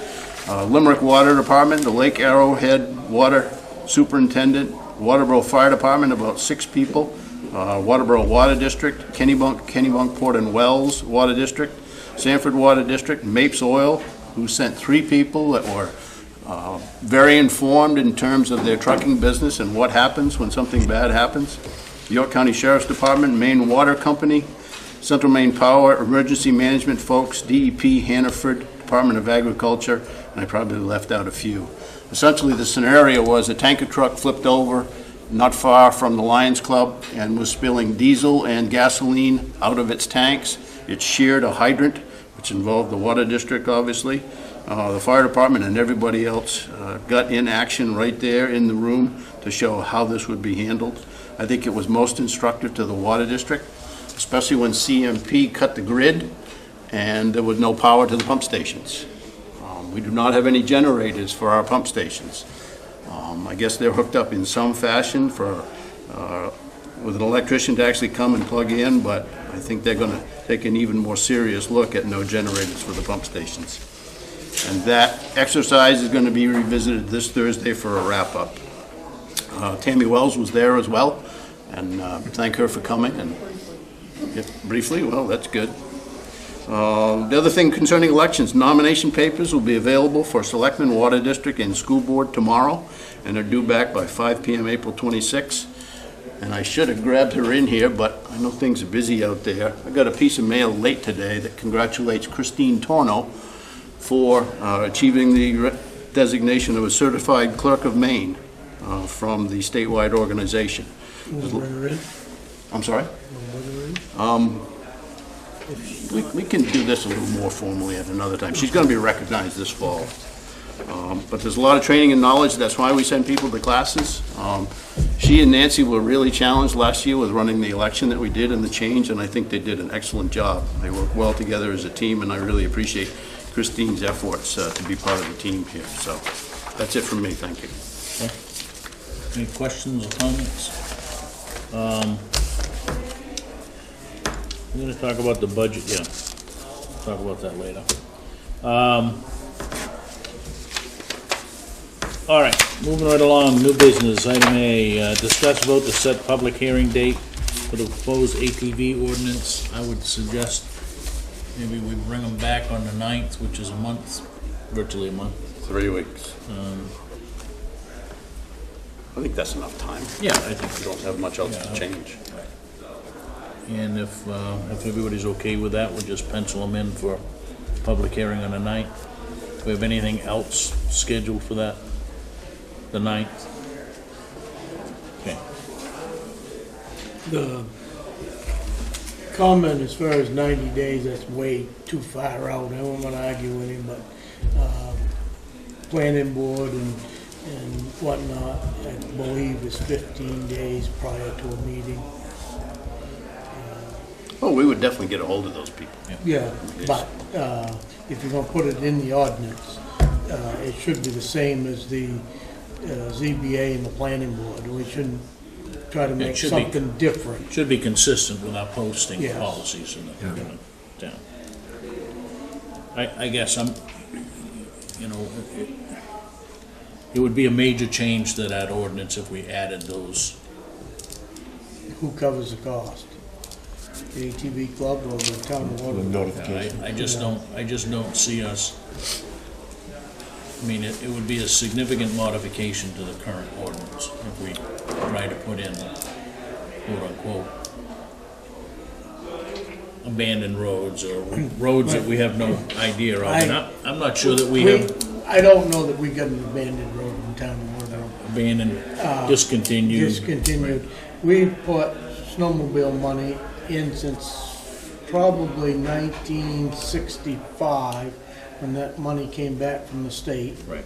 Limerick Water Department, the Lake Arrowhead Water Superintendent, Waterboro Fire Department, about 6 people, Waterboro Water District, Kennebunk Port and Wells Water District, Sanford Water District, Mapes Oil, who sent 3 people that were very informed in terms of their trucking business and what happens when something bad happens. York County Sheriff's Department, Maine Water Company, Central Maine Power, Emergency Management folks, DEP, Hannaford, Department of Agriculture, and I probably left out a few. Essentially, the scenario was a tanker truck flipped over not far from the Lions Club and was spilling diesel and gasoline out of its tanks. It sheared a hydrant, which involved the water district, obviously. The fire department and everybody else got in action right there in the room to show how this would be handled. I think it was most instructive to the water district, especially when CMP cut the grid and there was no power to the pump stations. We do not have any generators for our pump stations. I guess they're hooked up in some fashion for with an electrician to actually come and plug in, but I think they're going to take an even more serious look at no generators for the pump stations. And that exercise is going to be revisited this Thursday for a wrap-up. Tammy Wells was there as well, and thank her for coming. And briefly, well, that's good. The other thing concerning elections, nomination papers will be available for Selectmen, Water District, and School Board tomorrow, and they're due back by 5 p.m. April 26. And I should have grabbed her in here, but I know things are busy out there. I got a piece of mail late today that congratulates Christine Torno for achieving the designation of a certified clerk of Maine from the statewide organization. I'm sorry? We can do this a little more formally at another time. She's going to be recognized this fall. But there's a lot of training and knowledge. That's why we send people to classes. She and Nancy were really challenged last year with running the election that we did and the change, and I think they did an excellent job. They worked well together as a team, and I really appreciate Christine's efforts to be part of the team here. So that's it from me. Thank you. Okay. Any questions or comments? We're going to talk about the budget, yeah. Talk about that later. All right, moving right along, new business, item A, discuss vote to set public hearing date for the proposed ATV ordinance. I would suggest maybe we bring them back on the 9th, which is a month, virtually a month. 3 weeks. I think that's enough time. Yeah, I think we don't have much else to change. And if everybody's okay with that, we'll just pencil them in for public hearing on the 9th. Do we have anything else scheduled for that? The 9th? Okay. The comment as far as 90 days, that's way too far out. I don't want to argue with him, but planning board and whatnot, I believe is 15 days prior to a meeting. Oh, we would definitely get a hold of those people. Yeah, but if you're gonna put it in the ordinance, it should be the same as the ZBA and the planning board. We shouldn't try to make something different. Should be consistent with our posting Yes. policies in the town. I guess it would be a major change to that ordinance if we added those. Who covers the cost? The ATV club or the town of Waterboro? I just don't see us. I mean, it would be a significant modification to the current ordinance if we try to put in, quote unquote, abandoned roads or roads that we have no idea of. And I'm not sure that we have. I don't know that we got an abandoned road in town of Waterboro. Abandoned, discontinued. Discontinued. We put snowmobile money in since probably 1965, when that money came back from the state. Right.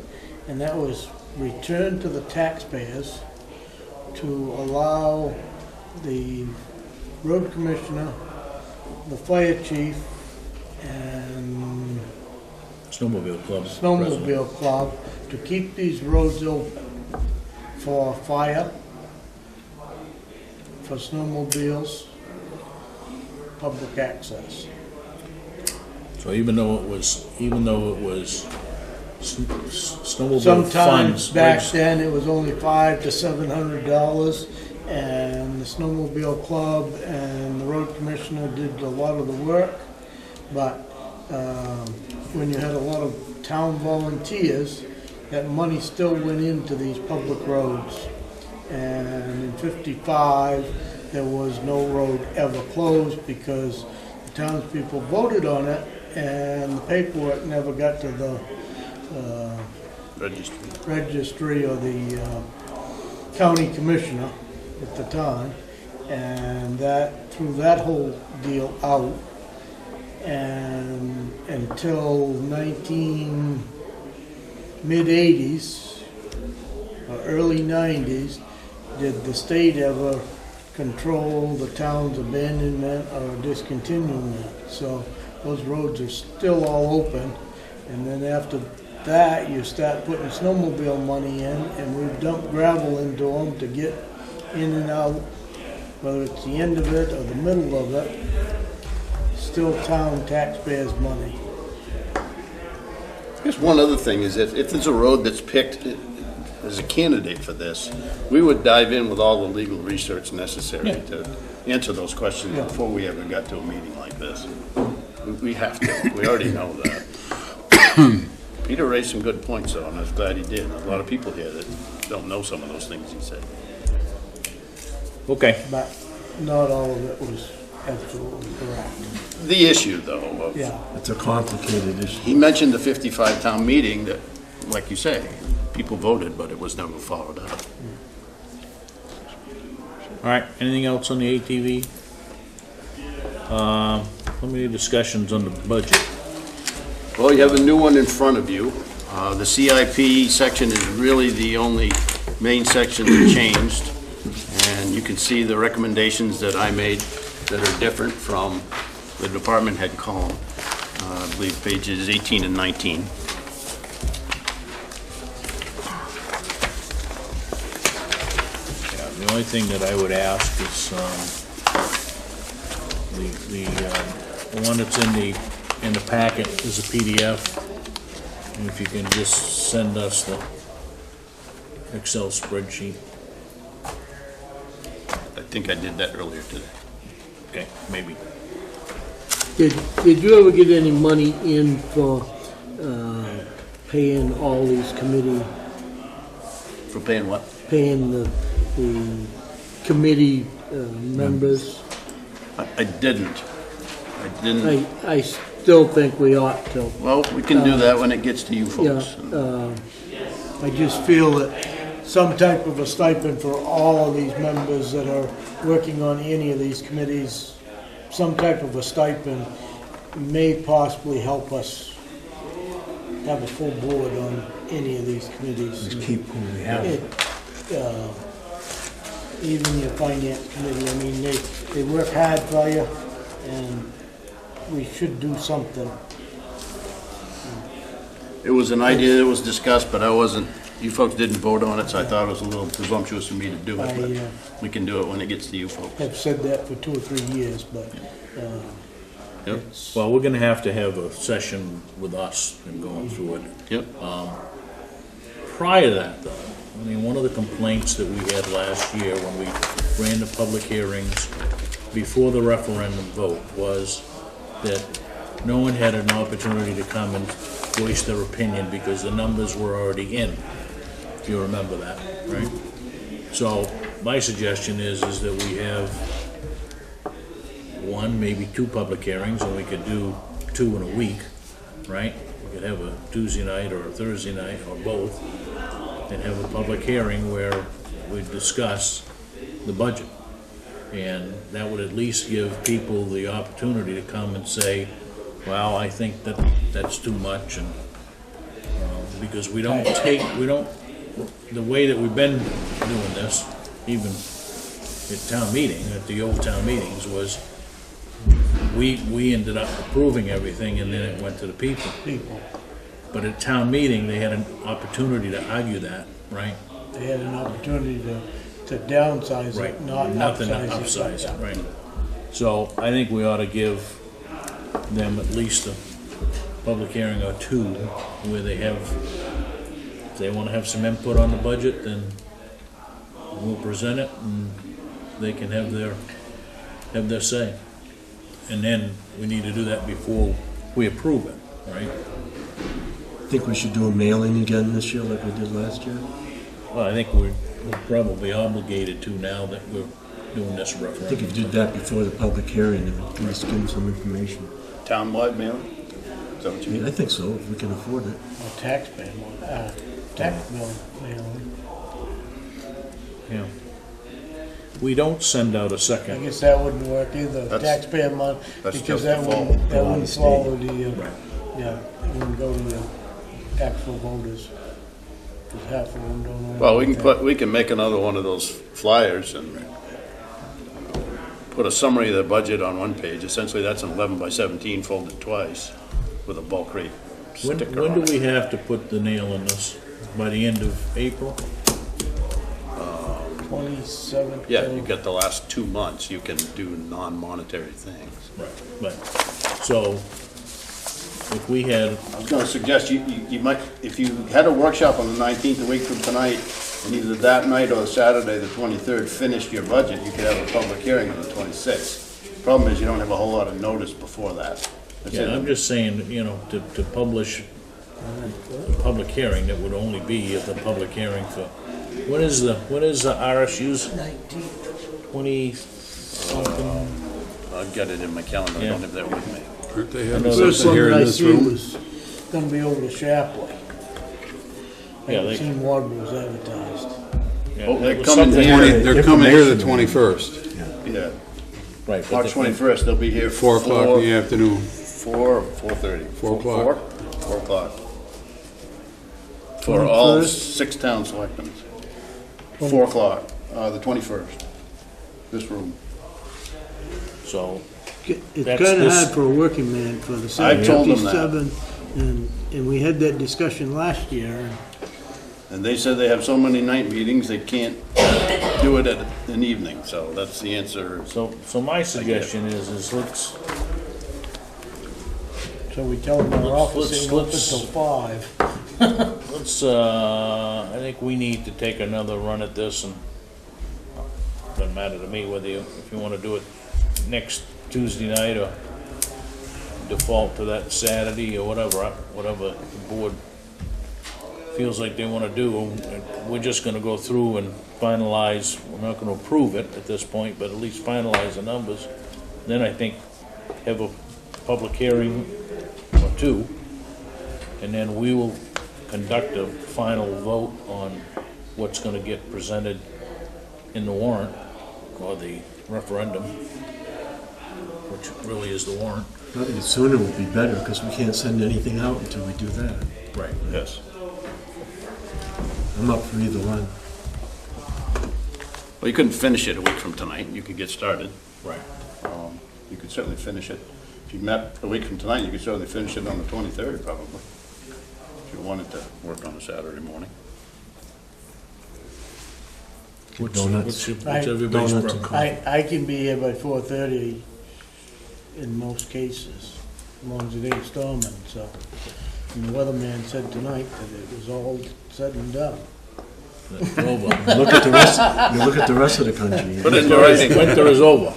And that was returned to the taxpayers to allow the road commissioner, the fire chief, and Snowmobile club to keep these roads open for fire, for snowmobiles, public access. So even though it was snowmobile Sometimes funds. back then, it was only $500 to $700, and the snowmobile club and the road commissioner did a lot of the work. But when you had a lot of town volunteers, that money still went into these public roads. And in '55, there was no road ever closed because the townspeople voted on it, and the paperwork never got to the registry or the county commissioner at the time, and that threw that whole deal out. And until mid-80s or early 90s, did the state ever control the town's abandonment or discontinuing it. So those roads are still all open, and then after that, you start putting snowmobile money in, and we've dumped gravel into them to get in and out, whether it's the end of it or the middle of it, still town taxpayers' money. Here's one other thing, is if there's a road that's picked as a candidate for this, we would dive in with all the legal research necessary to answer those questions before we ever got to a meeting like this. We have to. We already know that. Peter raised some good points, though, and I was glad he did. There's a lot of people here that don't know some of those things he said. Okay. But not all of it was absolutely correct. The issue, though, Yeah. It's a complicated issue. he mentioned the 55 town meeting that, like you say, people voted, but it was never followed up. All right, anything else on the ATV? Limited discussions on the budget. Well, you have a new one in front of you. The CIP section is really the only main section that changed. And you can see the recommendations that I made that are different from the department head column. I believe pages 18 and 19. The only thing that I would ask is, the one that's in the packet is a PDF. And if you can just send us the Excel spreadsheet. I think I did that earlier today. Okay, maybe. Did you ever get any money in for paying all these committee, For paying what? paying the committee members? I didn't. I didn't. I still think we ought to. Well, we can do that when it gets to you folks. Yeah, I just feel that some type of a stipend for all of these members that are working on any of these committees, some type of a stipend may possibly help us have a full board on any of these committees. Just keep who we have. Even your finance committee, I mean, they work hard for you, and we should do something. It was an idea that was discussed, but I wasn't, you folks didn't vote on it, so I thought it was a little presumptuous for me to do it, but we can do it when it gets to you folks. I've said that for 2 or 3 years, but Yep. it's, Well, we're gonna have to have a session with us and going through it. Yep. Prior to that, though, I mean, one of the complaints that we had last year when we ran the public hearings before the referendum vote was that no one had an opportunity to come and voice their opinion because the numbers were already in, if you remember that, right? So my suggestion is that we have 1, maybe 2 public hearings, and we could do 2 in a week, right? We could have a Tuesday night or a Thursday night, or both, and have a public hearing where we discuss the budget. And that would at least give people the opportunity to come and say, well, I think that that's too much, and because the way that we've been doing this, even at town meeting, at the old town meetings, was we ended up approving everything, and then it went to the people. But at town meeting, they had an opportunity to argue that, right? they had an opportunity to downsize Right, it, not nothing to upsize it. upsize it, right. So I think we ought to give them at least public hearing or two where they have, if they wanna have some input on the budget, then we'll present it and they can have their say. And then we need to do that before we approve it, right? Think we should do a mailing again this year like we did last year? Well, I think we're probably obligated to now that we're doing this I think if referendum. you did that before the public hearing, it would at least give them some information. Townwide mailing? Is that what I you mean, mean? I think so, if we can afford it. Or tax bill mailing. Yeah. We don't send out a I second. guess that wouldn't work either, That's- taxpayer money, that's because just that the wouldn't, that fall. wouldn't follow the, Right. yeah, it wouldn't go to the actual voters. Because half of them don't know. Well, anything. we can make another one of those flyers and put a summary of the budget on one page. Essentially, that's an 11 by 17 folded twice with a bulk rate sticker When on do it. we have to put the nail in this? By the end of April? 27th. Yeah, you got the last 2 months, you can do non-monetary things. Right. But, so, if we had, I was gonna suggest you might, if you had a workshop on the 19th, a week from tonight, and either that night or Saturday, the 23rd, finished your budget, you could have a public hearing on the 26th. Problem is, you don't have a whole lot of notice before that. That's yeah, it. I'm just saying, you know, to publish a public hearing, that would only be at the public hearing for, what is the RSU's? 20 something? I'll get it in my calendar, I don't have that with me. Aren't they I know having there's First something one here that in I this see room? was gonna be over to Shapley. I Yeah, haven't they- seen Waterboro's advertised. Yeah, Oh, that they're was coming something- here. They're coming here the Information. 21st, Yeah, Right. but March the- 21st, they'll be here. 4 o'clock in the afternoon. 4:30. 4 o'clock. 4 o'clock. For all 21st? 6 town selectmen. 4 o'clock, the 21st, this room. So, It's That's kinda this- hard for a working man for the I told them that. 757, and we had that discussion last year, and And they said they have so many night meetings, they can't do it at an evening, so that's the answer. so my suggestion is let's, so we tell them our office Let's- ain't open let's- till 5. I think we need to take another run at this, and doesn't matter to me whether if you wanna do it next Tuesday night or default to that Saturday or whatever the board feels like they wanna do. We're just gonna go through and finalize, we're not gonna approve it at this point, but at least finalize the numbers. Then I think have a public hearing or two, and then we will conduct a final vote on what's gonna get presented in the warrant, or the referendum, which really is the warrant. I think the sooner would be better, because we can't send anything out until we do that. Right. Yes. I'm up for either one. Well, you couldn't finish it a week from tonight, you could get started. Right. You could certainly finish it. If you met a week from tonight, you could certainly finish it on the 23rd, probably, if you wanted to work on a Saturday morning. Donuts. What's everybody's Donuts and preference? I can be here by 4:30 in most cases, as long as it ain't storming, so. And the weatherman said tonight that it was all said and done. It's over. Look at the rest, you look at the rest of the country. Put it in writing. Winter is over.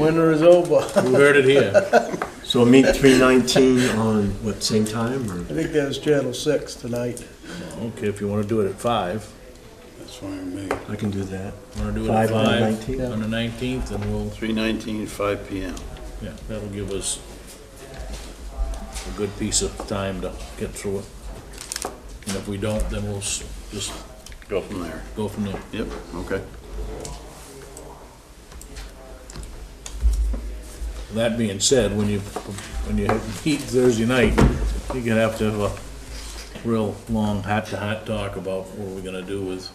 Winter is over. You heard it here. So meet 3:19 on, what, same time, or? I think that was Channel 6 tonight. Okay, if you wanna do it at 5, That's fine with me. I can do that. wanna do it at 5 on the 5 19th? on the 19th, and we'll, 3:19, 5 PM. yeah, that'll give us a good piece of time to get through it. And if we don't, then we'll just Go from there. go from there. Yep, okay. That being said, when you meet Thursday night, you're gonna have to have a real long hat-to-hat talk about what we're gonna do with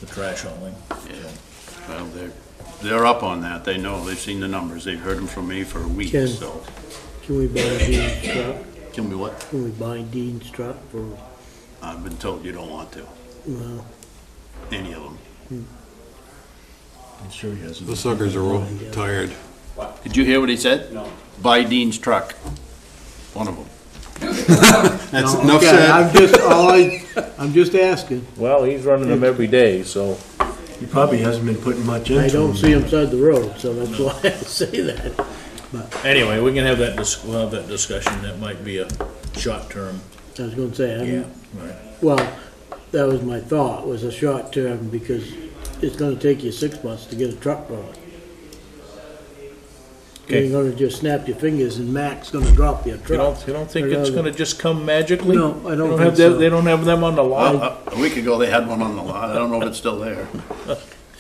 the trash hauling. Yeah. Well, they're up on that, they know, they've seen the numbers, they've heard them from me for a week, Ken. so. Can we buy Dean's truck? Can we what? Can we buy Dean's truck for, I've been told you don't want to, well, any of them. I'm sure he has. The suckers are all tired. Did you hear what he said? No. Buy Dean's truck. One of them. That's enough Okay, said. I'm just asking. Well, he's running them every day, so. He probably hasn't been putting much into I them. don't see him side the road, so that's why I say that. Anyway, we can have that, we'll have that discussion. That might be a short term. I was gonna say, Yeah, right. well, that was my thought, was a short term, because it's gonna take you 6 months to get a truck rolling. You Okay. ain't gonna just snap your fingers and Mac's gonna drop you a You truck. don't think it's gonna just come magically? No, I don't They think have so. They don't have them on the lot? A week ago, they had one on the lot. I don't know if it's still there.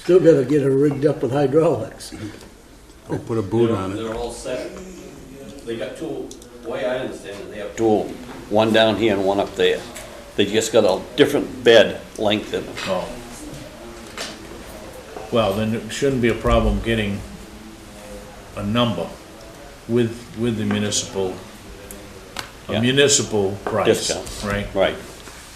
Still gotta get her rigged up with hydraulics. Or put a boot on it. They're all set. They got two, the way I understand it, they have two, one down here and one up there. They just got a different bed length in them. Oh. Well, then it shouldn't be a problem getting a number with the municipal, a Yeah. municipal price, Discount. right? Right.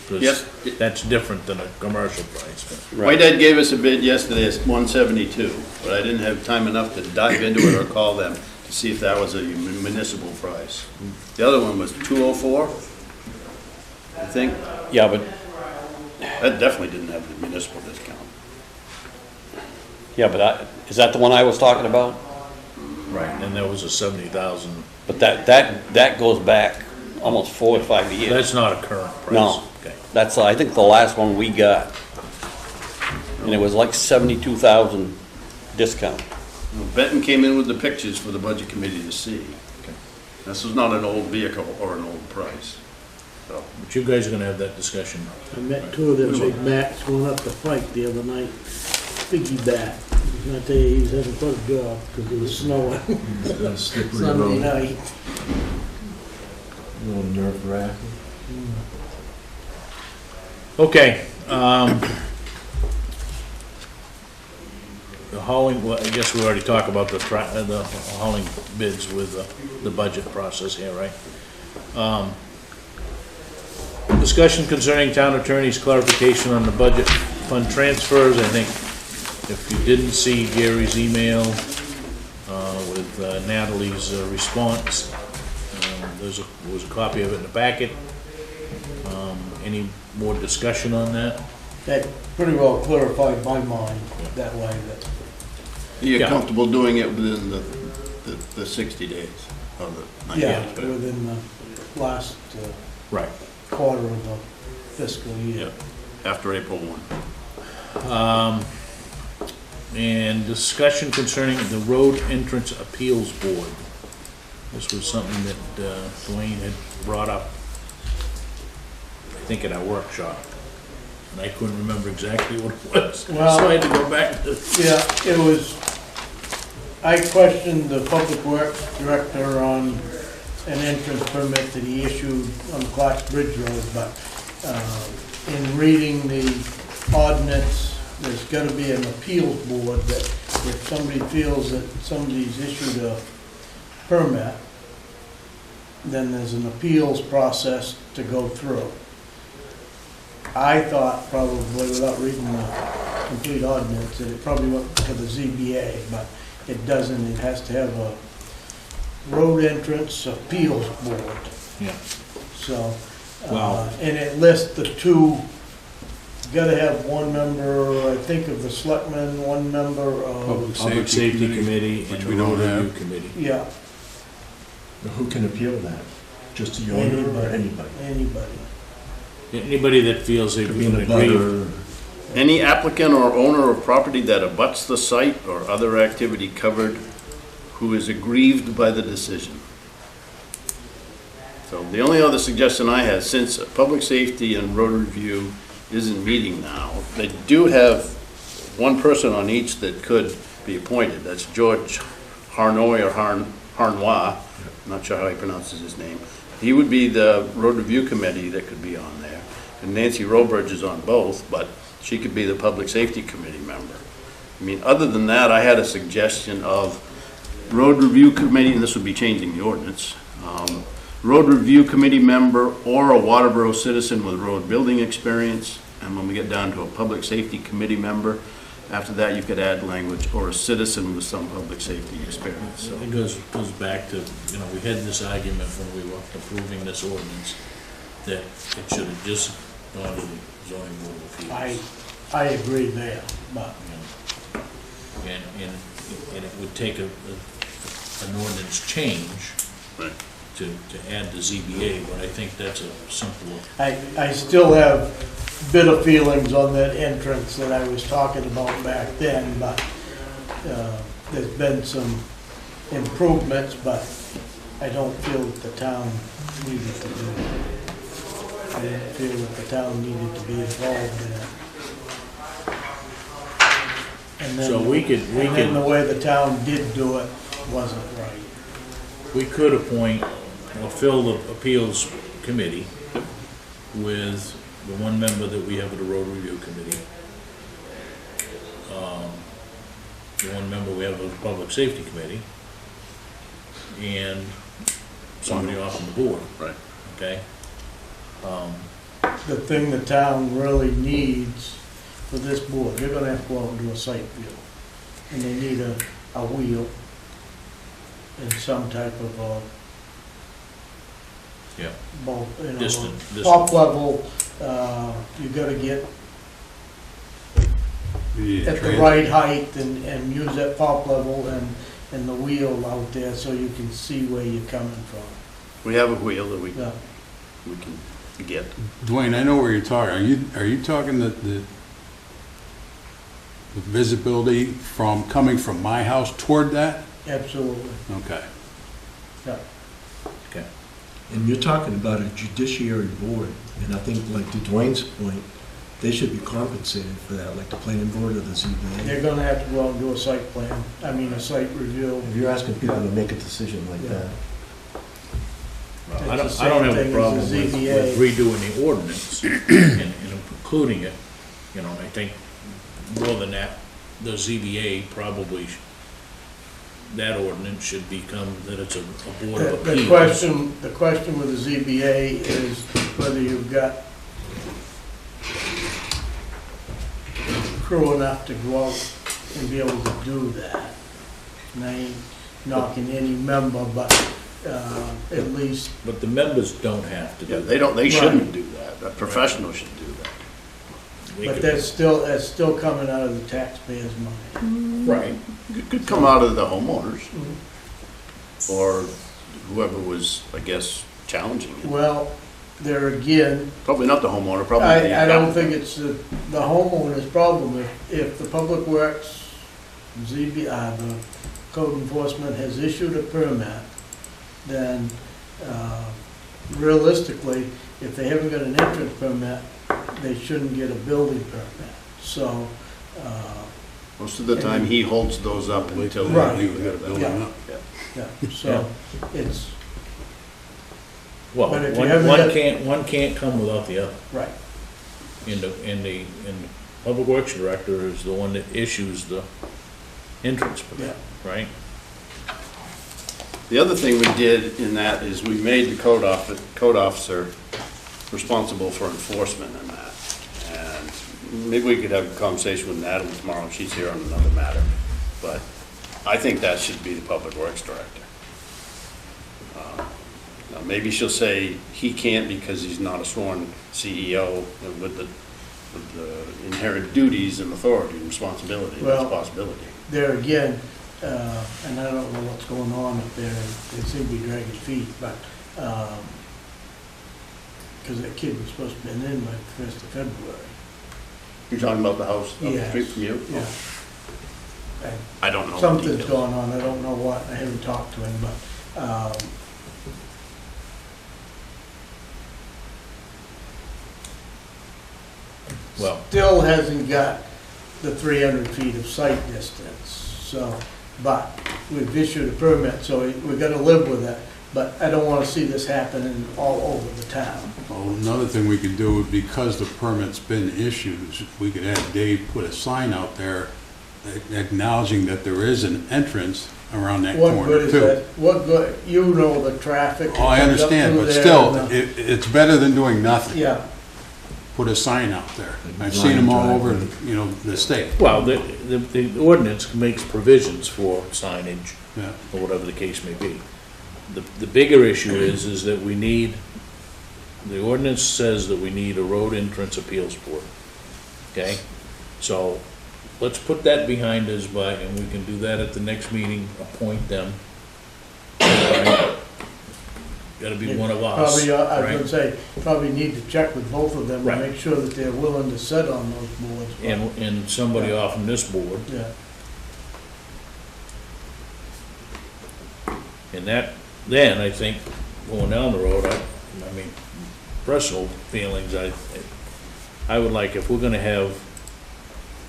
Because that's different than a commercial price. White Ed gave us a bid yesterday, it's 172, but I didn't have time enough to dive into it or call them to see if that was a municipal price. The other one was 204, I think. Yeah, but, That definitely didn't have the municipal discount. is that the one I was talking about? Right, and that was a 70,000. But that goes back almost 4 to 5 years. That's not a current price. No. Okay. That's, I think, the last one we got. And it was like 72,000 discount. Well, Benton came in with the pictures for the budget committee to see. This was not an old vehicle or an old price. So, But you guys are gonna have that discussion. I met two of them big Macs going up the pike the other night, piggyback. I was gonna tell you, he was having quite a job, because it was snowing. It's a slippery Sunday road, night. a little nerve wracking. Okay, the hauling, well, I guess we already talked about the hauling bids with the budget process here, right? Discussion concerning town attorney's clarification on the budget fund transfers. I think if you didn't see Gary's email with Natalie's response, was a copy of it in the packet. Any more discussion on that? That pretty well clarified my mind that way, that you're Yeah. comfortable doing it within the 60 days of the 90 yeah, days? within the last Right. quarter of the fiscal year. After April 1. And discussion concerning the road entrance appeals board. This was something that Dwayne had brought up, I think, at our workshop. And I couldn't remember exactly what it was, Well- so I had to go back to. Yeah, it was, I questioned the public works director on an entrance permit that he issued on the Clark's Bridge Road, but in reading the ordinance, there's gotta be an appeals board that if somebody feels that somebody's issued a permit, then there's an appeals process to go through. I thought probably, without reading the complete ordinance, that it probably went to the ZBA, but it doesn't. It has to have a road entrance appeals board. Yeah. So, Wow. and it lists the two, gotta have one member, I think, of the selectmen, one member of, Public Safety Committee which and we the don't Road have. Review Committee. yeah, Who can appeal that? Just the owner or anybody? anybody. Anybody that feels they've Could be in been a aggrieved. butter. Any applicant or owner of property that abuts the site or other activity covered who is aggrieved by the decision. So the only other suggestion I have, since public safety and road review isn't meeting now, they do have one person on each that could be appointed. That's George Harnoy or Harnois, I'm not sure how he pronounces his name. He would be the road review committee that could be on there. And Nancy Robridge is on both, but she could be the public safety committee member. I mean, other than that, I had a suggestion of road review committee, and this would be changing the ordinance, road review committee member or a Waterboro citizen with road building experience. And when we get down to a public safety committee member, After that, you could add language, or a citizen with some public safety experience, so. It goes back to, we had this argument when we were approving this ordinance, that it should have just gone to the zoning board of appeals. I agree there, but And it would take an ordinance change Right. to add the ZBA, but I think that's a simple. I still have bitter feelings on that entrance that I was talking about back then, but there's been some improvements, but I don't feel that the town needed to do it. I didn't feel that the town needed to be involved in it. And then, So we could- and then the way the town did do it wasn't right. We could appoint or fill the appeals committee with the one member that we have of the road review committee. The one member we have of the public safety committee. And somebody off on the board. Right. Okay? The thing the town really needs for this board, they're gonna have to go out and do a site view. And they need a wheel and some type of a Yeah. bulk, Distant. top level, you gotta get at the right height and use that top level and the wheel out there so you can see where you're coming from. We have a wheel that we Yeah. can get. Dwayne, I know where you're talking. Are you talking the visibility coming from my house toward that? Absolutely, Okay. yeah. Okay. And you're talking about a judiciary board, and I think, like to Dwayne's point, they should be compensated for that, like the planning board or the ZBA. They're gonna have to go out and do a site plan, a site review. If you're asking people to make a decision like that. I It's the don't have same a thing problem as the with ZBA. redoing the ordinance and including it. I think more than that, the ZBA probably, that ordinance should become that it's a board of appeals. The question with the ZBA is whether you've got crew enough to go out and be able to do that. And I ain't knocking any member, but at least, But the members don't have to do Yeah, that. they shouldn't do that. A professional should do that. We but could- that's still coming out of the taxpayers' money. Right. It could come out of the homeowners, or whoever was, I guess, challenging it. Well, there again, Probably not the homeowner, probably the. I don't think it's the homeowner's problem. If the Public Works, the code enforcement has issued a permit, then realistically, if they haven't got an entrance permit, they shouldn't get a building permit. So, Most of the time, he holds those up until. Right. we get a building Yeah. up. Yeah. yeah, so it's, Well, But if you one haven't one got- one can't come without the other. right. And the Public Works Director is the one that issues the entrance permit, right? The other thing we did in that is we made the code officer responsible for enforcement in that. And maybe we could have a conversation with Natalie tomorrow, she's here on another matter. But I think that should be the Public Works Director. Now, maybe she'll say he can't because he's not a sworn CEO with the inherent duties and authority and responsibility, and Well- responsibility. There again, and I don't know what's going on up there, they seem to be dragging feet, but, because that kid was supposed to have been in by the 1st of February. You're talking about the house up the Yes. street from you? Yeah. I don't know. the Something's details. going on, I don't know what, I haven't talked to him, but, Well, still hasn't got the 300 feet of sight distance, so, but we've issued a permit, so we've got to live with it, but I don't want to see this happening all over the town. Well, another thing we could do, because the permit's been issued, we could have Dave put a sign out there acknowledging that there is an entrance around that What corner good is too. that, what good, you know the traffic. that Oh, I comes up understand, through but there still, and it's better than doing nothing. Yeah, put a sign out there. I've seen them all over, you know, the state. Well, the ordinance makes provisions for signage, Yeah. or whatever the case may be. The bigger issue is that we need, the ordinance says that we need a road entrance appeals board, okay? So, let's put that behind us and we can do that at the next meeting, appoint them. Right? Gotta be one of us, Probably, I was right? gonna say, probably need to check with both of them Right. and make sure that they're willing to sit on those boards. And somebody off from this board. Yeah. And that, then I think, going down the road, I mean, personal feelings, I would like, if we're gonna have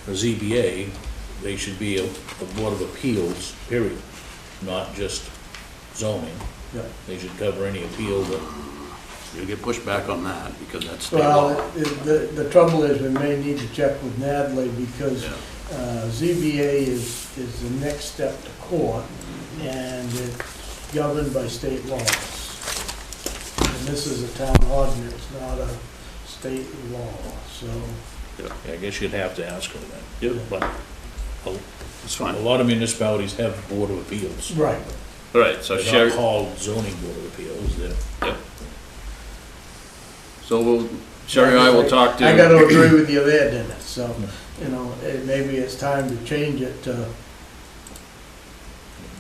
a ZBA, they should be a Board of Appeals, period, not just zoning. Yeah. They should cover any appeal that, You get pushed back on that, because that's state law. Well, the trouble is, we may need to check with Natalie, because ZBA is the next step to court, and it's governed by state laws. And this is a town ordinance, not a state law, so. I guess you'd have to ask her that. Yep. But It's fine. a lot of municipalities have Board of Appeals. Right. All right, so They're Sherry, not called zoning Board of Appeals, they're. yep. So Sherry and I will talk to. I gotta agree with you there, Dennis, so, you know, maybe it's time to change it to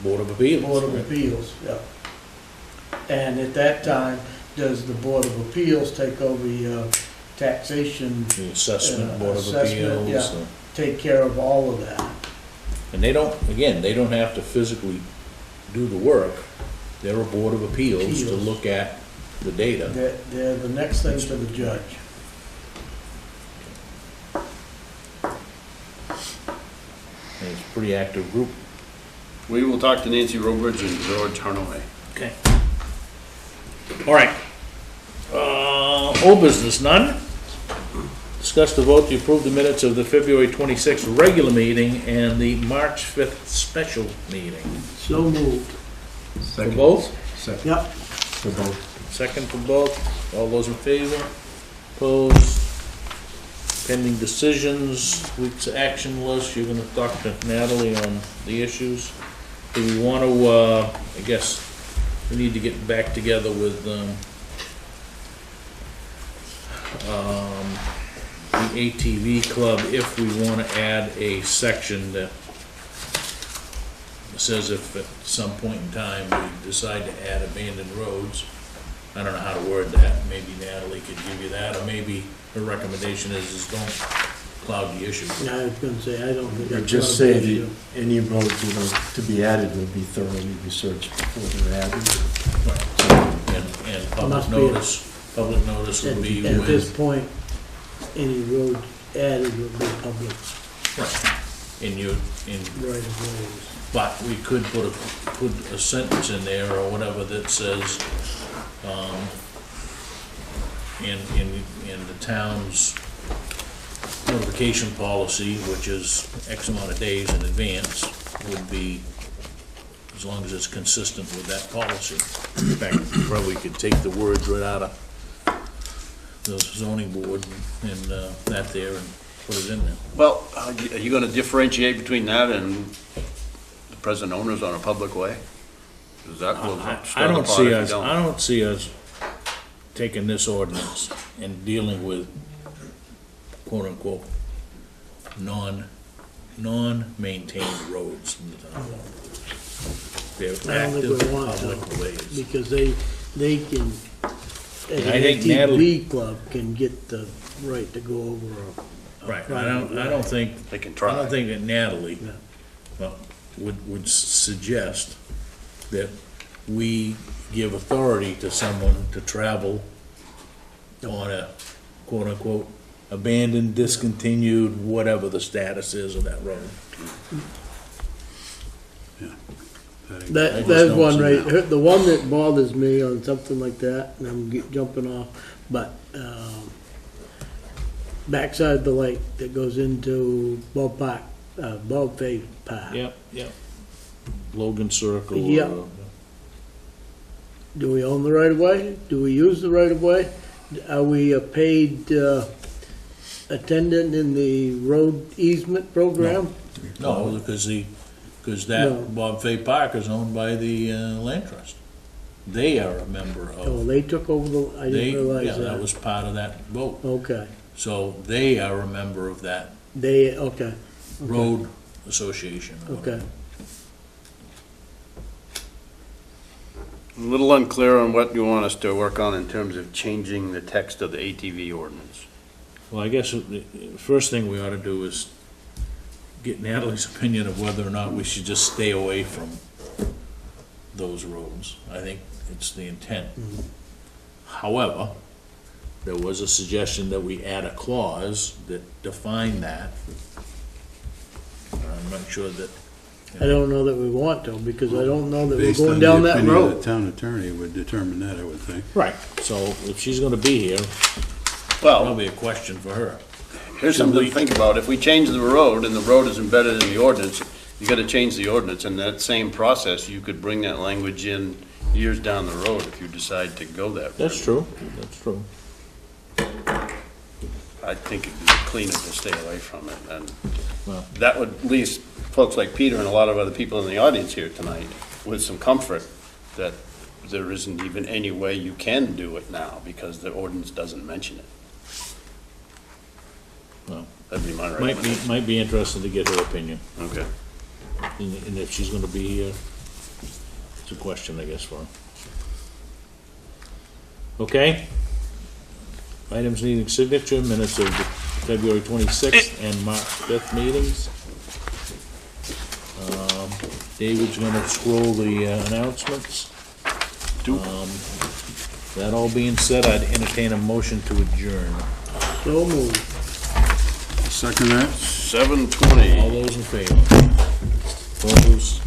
Board of Appeals. Board of Appeals, yeah. And at that time, does the Board of Appeals take over your taxation? The assessment, Board of assessment, Appeals. yeah. Take care of all of that. And they don't, again, they don't have to physically do the work. They're a Board of Appeals to look at the data. They're the next thing to the judge. And it's a pretty active group. We will talk to Nancy Robridge and George Harnoway. Okay. All right. Old business, none? Discuss the vote to approve the minutes of the February 26th regular meeting and the March 5th special meeting. So moved. For both? Yep. For both. Second for both. All those in favor? Opposed? Pending decisions, week's action list. You're gonna talk to Natalie on the issues. Do we want to, I guess, we need to get back together with, the ATV club if we want to add a section that says if at some point in time we decide to add abandoned roads. I don't know how to word that. Maybe Natalie could give you that, or maybe her recommendation is don't cloud the issue. Yeah, I was gonna say, I don't think. Or that's just not say an issue. any roads that are to be added will be thoroughly researched before they're added. And Must public notice would be At this with, point, any road added would be public in right of ways. but we could put a sentence in there or whatever that says, in the town's notification policy, which is X amount of days in advance, would be, as long as it's consistent with that policy. In fact, you probably could take the words right out of the zoning board and that there and put it in there. Well, are you gonna differentiate between that and the present owners on a public way? Is that will I start the don't pot see if you us, don't? I don't see us taking this ordinance and dealing with quote-unquote non-maintained roads in the town. They're I don't think active we want public to, ways. because they can, And an I think Natalie- ATV club can get the right to go over a Right, private I don't way. think, They can I try. don't think that Natalie No. would suggest that we give authority to someone to travel on a quote-unquote abandoned, discontinued, whatever the status is of that road. I just That's don't one see right, that. the one that bothers me on something like that, and I'm jumping off, but, backside of the lake that goes into Bald Park, Bald Face Park. Yep. Logan Circle. Yeah. Do we own the right of way? Do we use the right of way? Are we a paid, attendant in the road easement program? No, because No. that Bob Fay Park is owned by the land trust. They are a member Oh, of, they took over the, I they, didn't realize yeah, that. that was part of that vote. Okay, So they are a member of that okay, road association. or okay. whatever. A little unclear on what you want us to work on in terms of changing the text of the ATV ordinance. Well, I guess the first thing we ought to do is get Natalie's opinion of whether or not we should just stay away from those roads. I think it's the intent. However, there was a suggestion that we add a clause that defined that. I'm not sure that, I don't know that we want to, because I don't know that we're Based on going the down that opinion of road. the town attorney would determine that, I would think. right, so if she's gonna be here, Well, probably a question for her. here's something to think about. If we change the road and the road is embedded in the ordinance, you gotta change the ordinance. In that same process, you could bring that language in years down the road if you decide to go that route. That's true, that's true. I think it'd be cleaner to stay away from it, and Well- that would at least folks like Peter and a lot of other people in the audience here tonight with some comfort that there isn't even any way you can do it now because the ordinance doesn't mention it. Well, That'd be my recommendation. might be interested to get her opinion. Okay. And if she's gonna be here, it's a question, I guess, for her. Okay? Items needing signature, minutes of the February 26th and March 5th meetings. David's gonna scroll the announcements. That all being said, I'd entertain a motion to adjourn. So moved. Second that? 7:20. All those in favor? Opposed?